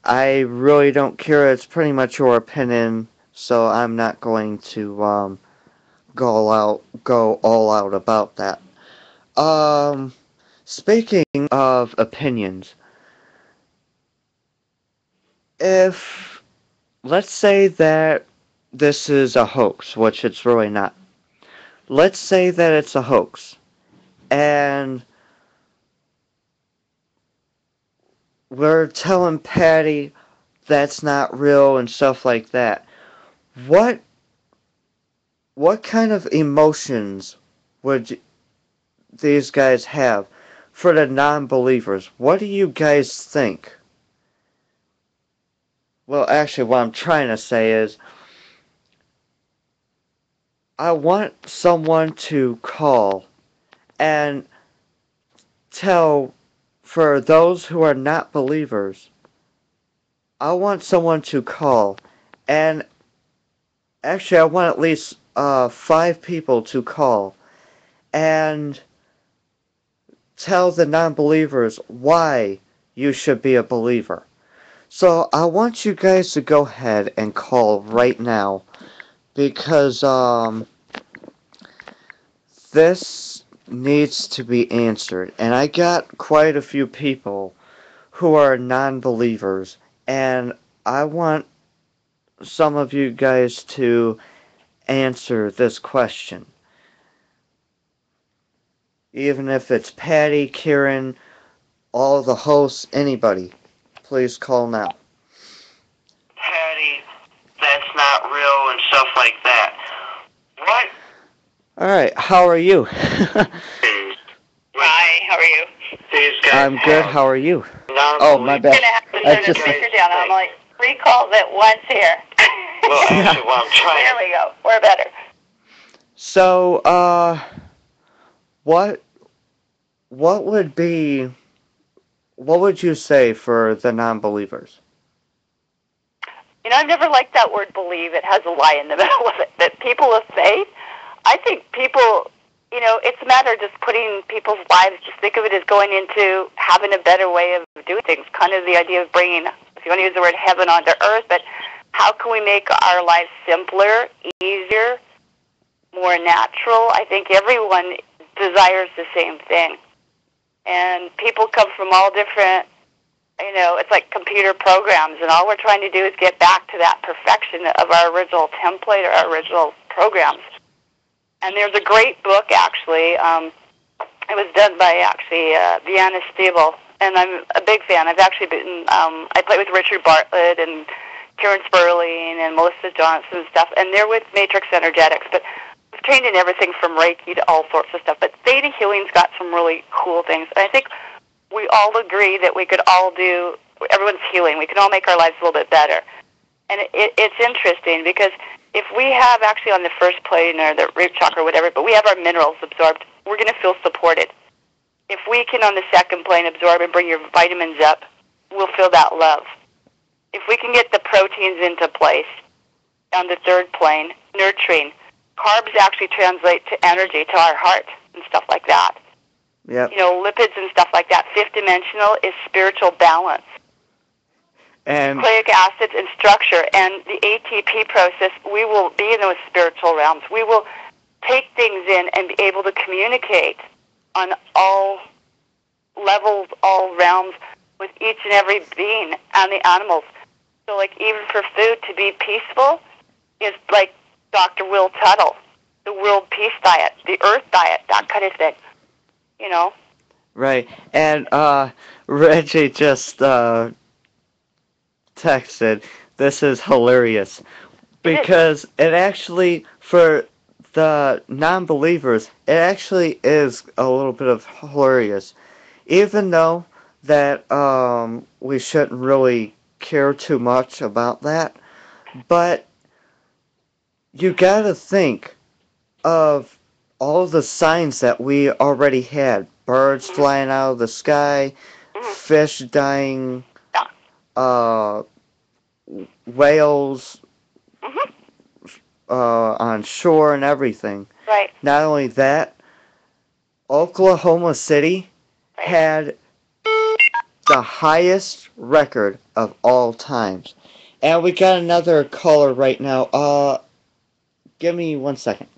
I really don't care. It's pretty much your opinion, so I'm not going to go all out about that. Um, Speaking of opinions, if let's say that this is a hoax, which it's really not. Let's say that it's a hoax, and we're telling Patty that's not real and stuff like that. What what kind of emotions would these guys have for the non-believers? What do you guys think? Well, actually, what I'm trying to say is I want someone to call and tell, for those who are not believers, I want someone to call, and actually I want at least 5 people to call and tell the non-believers why you should be a believer. So I want you guys to go ahead and call right now because this needs to be answered. And I got quite a few people who are non-believers, and I want some of you guys to answer this question. Even if it's Patty, Kieran, all the hosts, anybody, please call now. Patty, that's not real and stuff like that. What? Alright, how are you? Hi, how are you? These guys I'm good, how are you? Oh, my I'm going bad. to have to I turn the just- speaker down. I'm like 3 calls at once here. Well, actually, well, I'm trying. There we go. We're better. So, what would you say for the non-believers? You know, I've never liked that word believe. It has a lie in the middle of it. That people of faith, I think people, you know, it's a matter of just putting people's lives, just think of it as going into having a better way of doing things. Kind of the idea of bringing, if you want to use the word heaven onto earth, but how can we make our lives simpler, easier, more natural? I think everyone desires the same thing. And people come from all different, you know, it's like computer programs, and all we're trying to do is get back to that perfection of our original template or our original programs. And there's a great book, actually. It was done by, Vianna Stiebel, and I'm a big fan. I've actually been, I play with Richard Bartlett and Karen Sperling and Melissa Johnson and stuff, and they're with Matrix Energetics, but I've trained in everything from Reiki to all sorts of stuff. But Theta Healing's got some really cool things, and I think we all agree that we could all do, everyone's healing. We can all make our lives a little bit better. And it's interesting because if we have actually on the first plane or the root chakra or whatever, but we have our minerals absorbed, we're going to feel supported. If we can on the second plane absorb and bring your vitamins up, we'll feel that love. If we can get the proteins into place on the third plane, nurturing, carbs actually translate to energy, to our heart and stuff like that. Yep. You know, lipids and stuff like that. Fifth dimensional is spiritual balance. And Nucleic acids and structure. And the ATP process, we will be in those spiritual realms. We will take things in and be able to communicate on all levels, all realms, with each and every being and the animals. So, like, even for food to be peaceful is like Dr. Will Tuttle, the World Peace Diet, the Earth Diet, that kind of thing. You know? right, and Reggie just texted, "This is hilarious," because it actually, for the non-believers, it actually is a little bit of hilarious, even though that we shouldn't really care too much about that, but you gotta think of all the signs that we already had. Birds flying out of the sky, fish dying, whales on shore and everything. Right. Not only that, Oklahoma City had the highest record of all times. And we got another caller right now. Give me 1 second.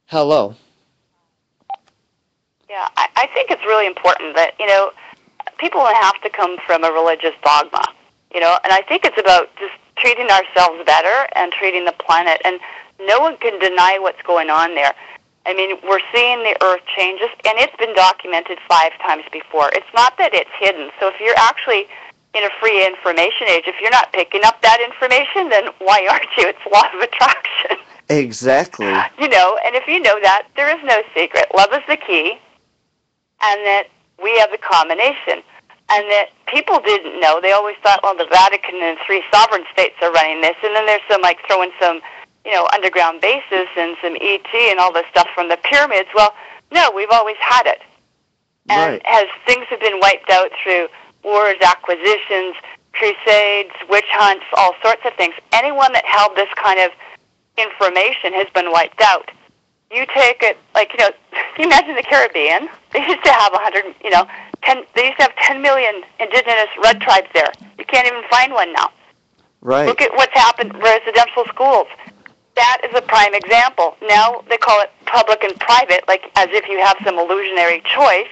Hello. Yeah, I think it's really important that, you know, people don't have to come from a religious dogma, you know, and I think it's about just treating ourselves better and treating the planet, and no one can deny what's going on there. I mean, we're seeing the Earth changes, and it's been documented 5 times before. It's not that it's hidden. So if you're actually in a free information age, if you're not picking up that information, then why aren't you? It's law of attraction. Exactly. You know, and if you know that, there is no secret. Love is the key, and that we have the combination. And that people didn't know. They always thought, well, the Vatican and 3 sovereign states are running this, and then there's some, like, throwing some underground bases and some ET and all this stuff from the pyramids. Well, no, we've always had it. And Right. as things have been wiped out through wars, acquisitions, crusades, witch hunts, all sorts of things, anyone that held this kind of information has been wiped out. You take it, you imagine the Caribbean. They used to have 10, they used to have 10 million indigenous red tribes there. You can't even find one now. Right. Look at what's happened in residential schools. That is a prime example. Now they call it public and private, like as if you have some illusionary choice.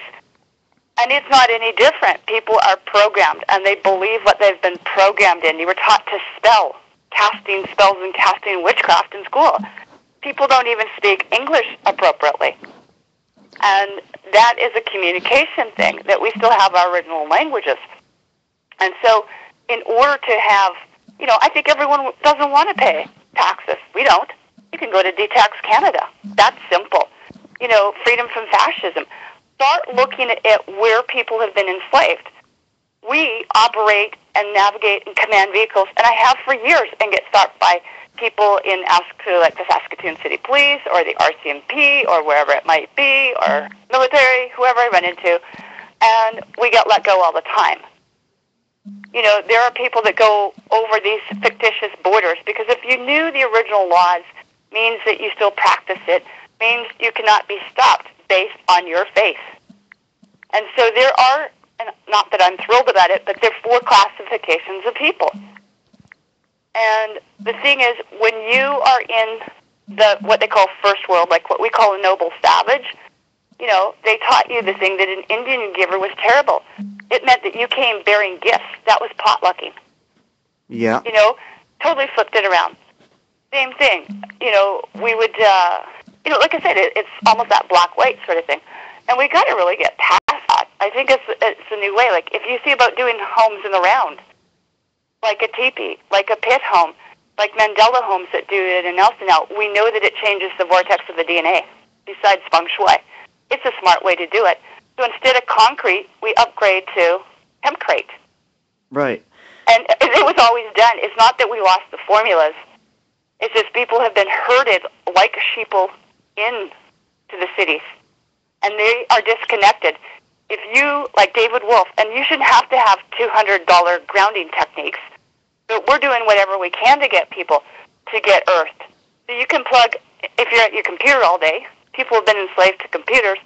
And it's not any different. People are programmed, and they believe what they've been programmed in. You were taught to spell, casting spells and casting witchcraft in school. People don't even speak English appropriately. And that is a communication thing, that we still have our original languages. And so in order to have, I think everyone doesn't want to pay taxes. We don't. You can go to Detax Canada. That's simple. Freedom from fascism. Start looking at where people have been enslaved. We operate and navigate and command vehicles, and I have for years, and get stopped by people in like the Saskatoon City Police or the RCMP or wherever it might be, or military, whoever I run into, and we get let go all the time. There are people that go over these fictitious borders because if you knew the original laws, means that you still practice it, means you cannot be stopped based on your faith. And so there are, and not that I'm thrilled about it, but there are 4 classifications of people. And the thing is, when you are in what they call first world, like what we call a noble savage, they taught you the thing that an Indian giver was terrible. It meant that you came bearing gifts. That was potlucking. Yeah. Totally flipped it around. Same thing. We would, like I said, it's almost that black-white sort of thing. And we got to really get past that. I think it's a new way. Like, if you see about doing homes in the round, like a teepee, like a pit home, like Mandela homes that do it in Nelson now, we know that it changes the vortex of the DNA, besides feng shui. It's a smart way to do it. So instead of concrete, we upgrade to hempcrete. Right. And it was always done. It's not that we lost the formulas. It's just people have been herded like sheeple into the cities. And they are disconnected. If you, like David Wolf, and you shouldn't have to have $200 grounding techniques, but we're doing whatever we can to get people to get earthed. So you can plug, if you're at your computer all day, people have been enslaved to computers,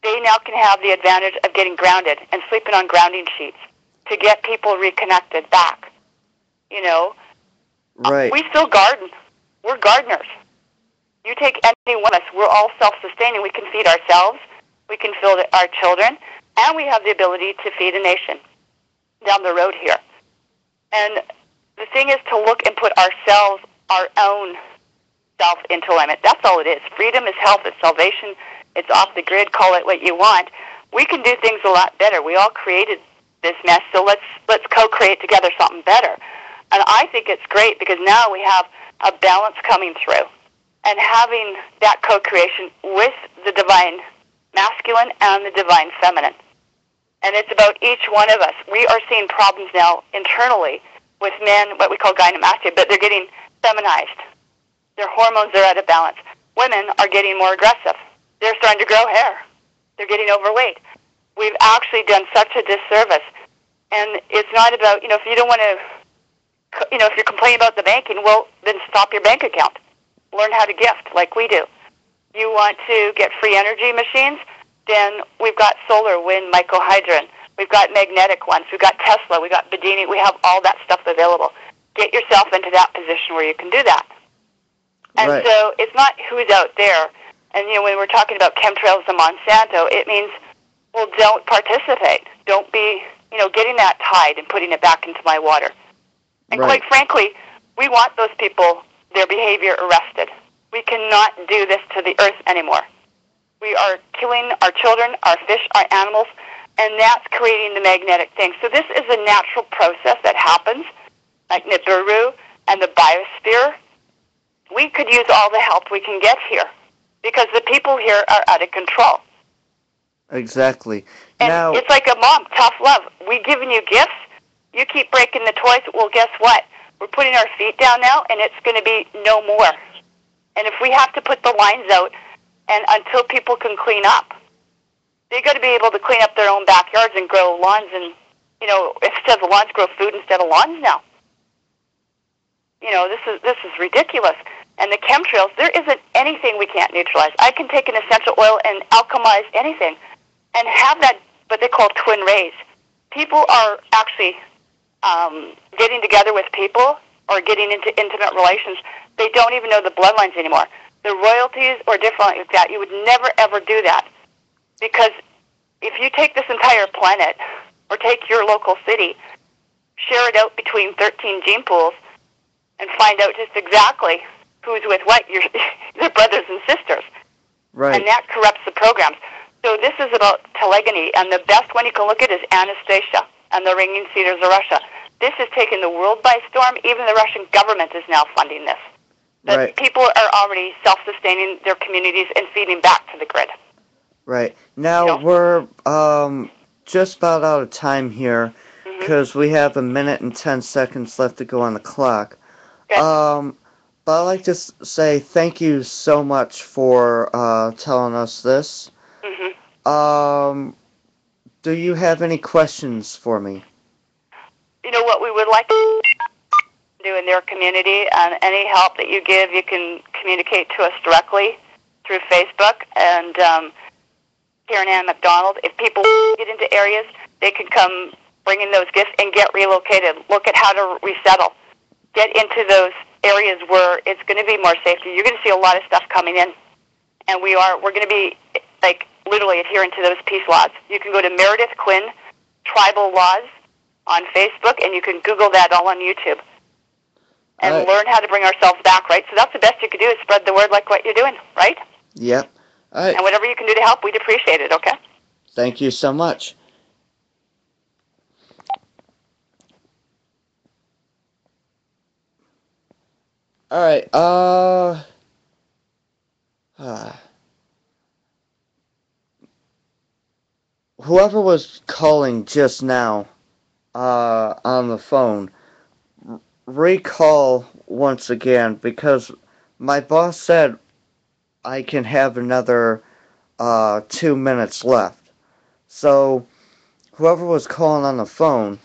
they now can have the advantage of getting grounded and sleeping on grounding sheets to get people reconnected back. Right. We still garden. We're gardeners. You take any one of us, we're all self-sustaining. We can feed ourselves, we can feed our children, and we have the ability to feed a nation down the road here. And the thing is to look and put ourselves, our own self into alignment. That's all it is. Freedom is health, it's salvation, it's off the grid, call it what you want. We can do things a lot better. We all created this mess, so let's co-create together something better. And I think it's great because now we have a balance coming through. And having that co-creation with the divine masculine and the divine feminine. And it's about each one of us. We are seeing problems now internally with men, what we call gynecomastia, but they're getting feminized. Their hormones are out of balance. Women are getting more aggressive. They're starting to grow hair. They're getting overweight. We've actually done such a disservice. And it's not about, if you don't want to, if you're complaining about the banking, well, then stop your bank account. Learn how to gift like we do. You want to get free energy machines? Then we've got solar, wind, microhydrogen. We've got magnetic ones. We've got Tesla. We've got Bedini. We have all that stuff available. Get yourself into that position where you can do that. And Right. so it's not who's out there. And, when we're talking about chemtrails and Monsanto, it means, well, don't participate. Don't be, getting that tide and putting it back into my water. And Right. quite frankly, we want those people, their behavior arrested. We cannot do this to the earth anymore. We are killing our children, our fish, our animals, and that's creating the magnetic thing. So this is a natural process that happens, like Nibiru and the biosphere. We could use all the help we can get here because the people here are out of control. Exactly. And Now, it's like a mom, tough love. We giving you gifts, you keep breaking the toys, well, guess what? We're putting our feet down now, and it's going to be no more. And if we have to put the lines out, and until people can clean up, they got to be able to clean up their own backyards and grow lawns. And instead of lawns, grow food instead of lawns now. This is ridiculous. And the chemtrails, there isn't anything we can't neutralize. I can take an essential oil and alchemize anything, and have that what they call twin rays. People are actually getting together with people or getting into intimate relations. They don't even know the bloodlines anymore. The royalties or different like that, you would never, ever do that. Because if you take this entire planet or take your local city, share it out between 13 gene pools, and find out just exactly who's with what, their brothers and sisters. Right. And that corrupts the programs. So this is about telegony, and the best one you can look at is Anastasia and the Ringing Cedars of Russia. This has taken the world by storm. Even the Russian government is now funding this. But right. People are already self-sustaining their communities and feeding back to the grid. Right. Now we're just about out of time here, because we have 1 minute and 10 seconds left to go on the clock. Okay. But I'd like to say thank you so much for telling us this. Do you have any questions for me? What we would like to do in their community, and any help that you give, you can communicate to us directly through Facebook. And Karen Ann McDonald, if people get into areas, they can come bring in those gifts and get relocated. Look at how to resettle. Get into those areas where it's going to be more safety. You're going to see a lot of stuff coming in, and we're going to be literally adhering to those peace laws. You can go to Meredith Quinn Tribal Laws on Facebook, and you can Google that all on YouTube, and learn how to bring ourselves back, right? So that's the best you can do, is spread the word like what you're doing, right? Yep. All right. And whatever you can do to help, we'd appreciate it, okay? Thank you so much. All right. Whoever was calling just now, on the phone, recall once again, because my boss said I can have another 2 minutes left. So whoever was calling on the phone,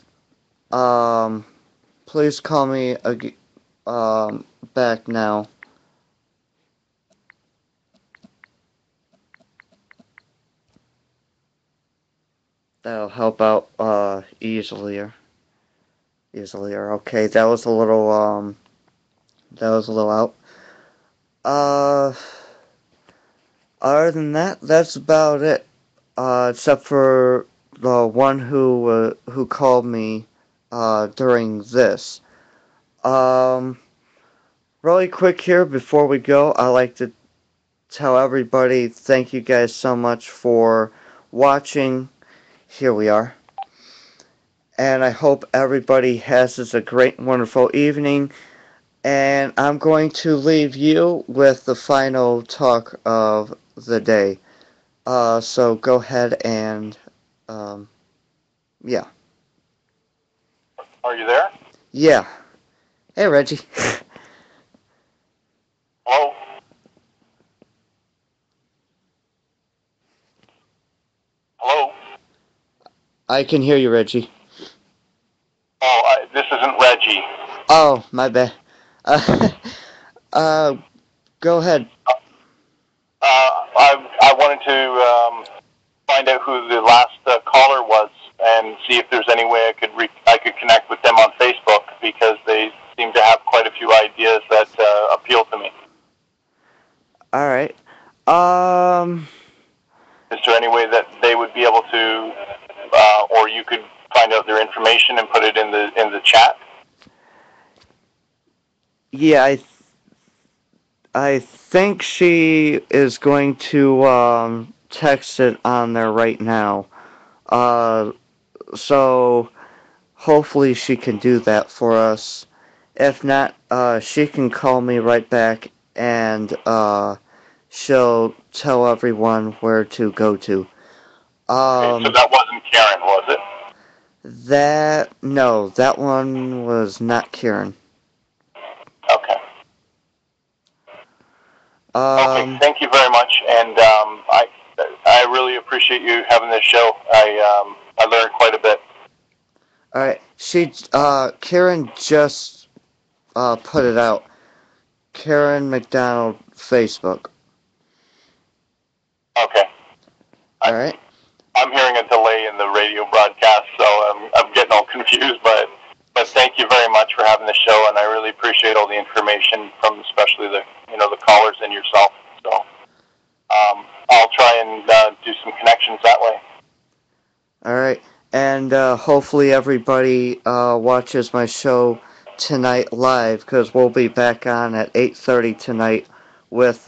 please call me back now. That'll help out easilier. Okay, that was a little out. Other than that, that's about it. Except for the one who called me during this. Really quick here before we go, I like to tell everybody thank you guys so much for watching. Here we are. And I hope everybody has a great, wonderful evening. And I'm going to leave you with the final talk of the day. So go ahead and, yeah. Are you there? Yeah. Hey, Reggie. Hello? Hello? I can hear you, Reggie. Oh, this isn't Reggie. Oh, my bad. Go ahead. I wanted to find out who the last caller was and see if there's any way I could connect with them on Facebook, because they seem to have quite a few ideas that appeal to me. All right. Is there any way that they would be able to, or you could find out their information and put it in the chat? Yeah, I think she is going to text it on there right now. So hopefully she can do that for us. If not, she can call me right back, and she'll tell everyone where to go to. Okay, so that wasn't Karen, was it? No, that one was not Kieran. Okay, Um, thank you very much, and I really appreciate you having this show. I learned quite a bit. all right. Karen just put it out. Karen McDonald Facebook. Okay, All I, right. I'm hearing a delay in the radio broadcast, so I'm getting all confused. But thank you very much for having the show, and I really appreciate all the information from especially the callers and yourself. So I'll try and do some connections that way. All right. And hopefully everybody watches my show tonight live because we'll be back on at 8:30 tonight with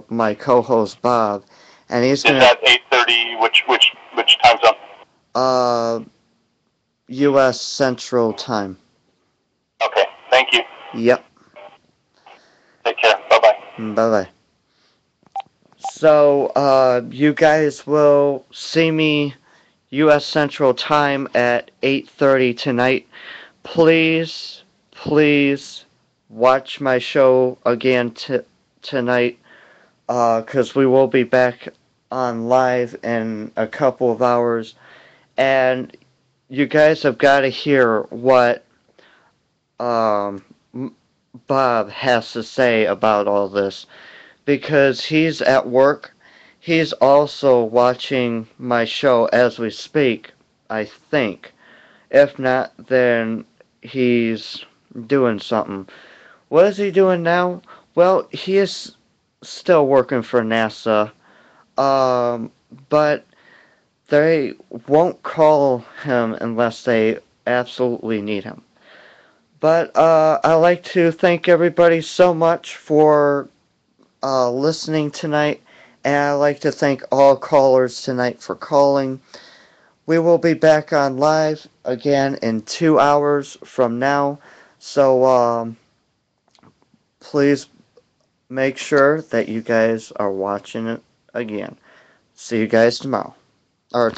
my co-host Bob, and he's Is gonna that 8:30? Which time zone? uh U.S. Central Time. Okay, thank you. Yep. Take care. Bye bye. Bye bye. So you guys will see me U.S. Central Time at 8:30 tonight. Please, please watch my show again tonight because we will be back on live in a couple of hours. And you guys have got to hear what um, Bob has to say about all this because he's at work. He's also watching my show as we speak, I think. If not, then he's doing something. What is he doing now? Well, he is still working for NASA, um, but they won't call him unless they absolutely need him. But I'd like to thank everybody so much for listening tonight, and I'd like to thank all callers tonight for calling. We will be back on live again in 2 hours from now, so please make sure that you guys are watching it again. See you guys tomorrow. Or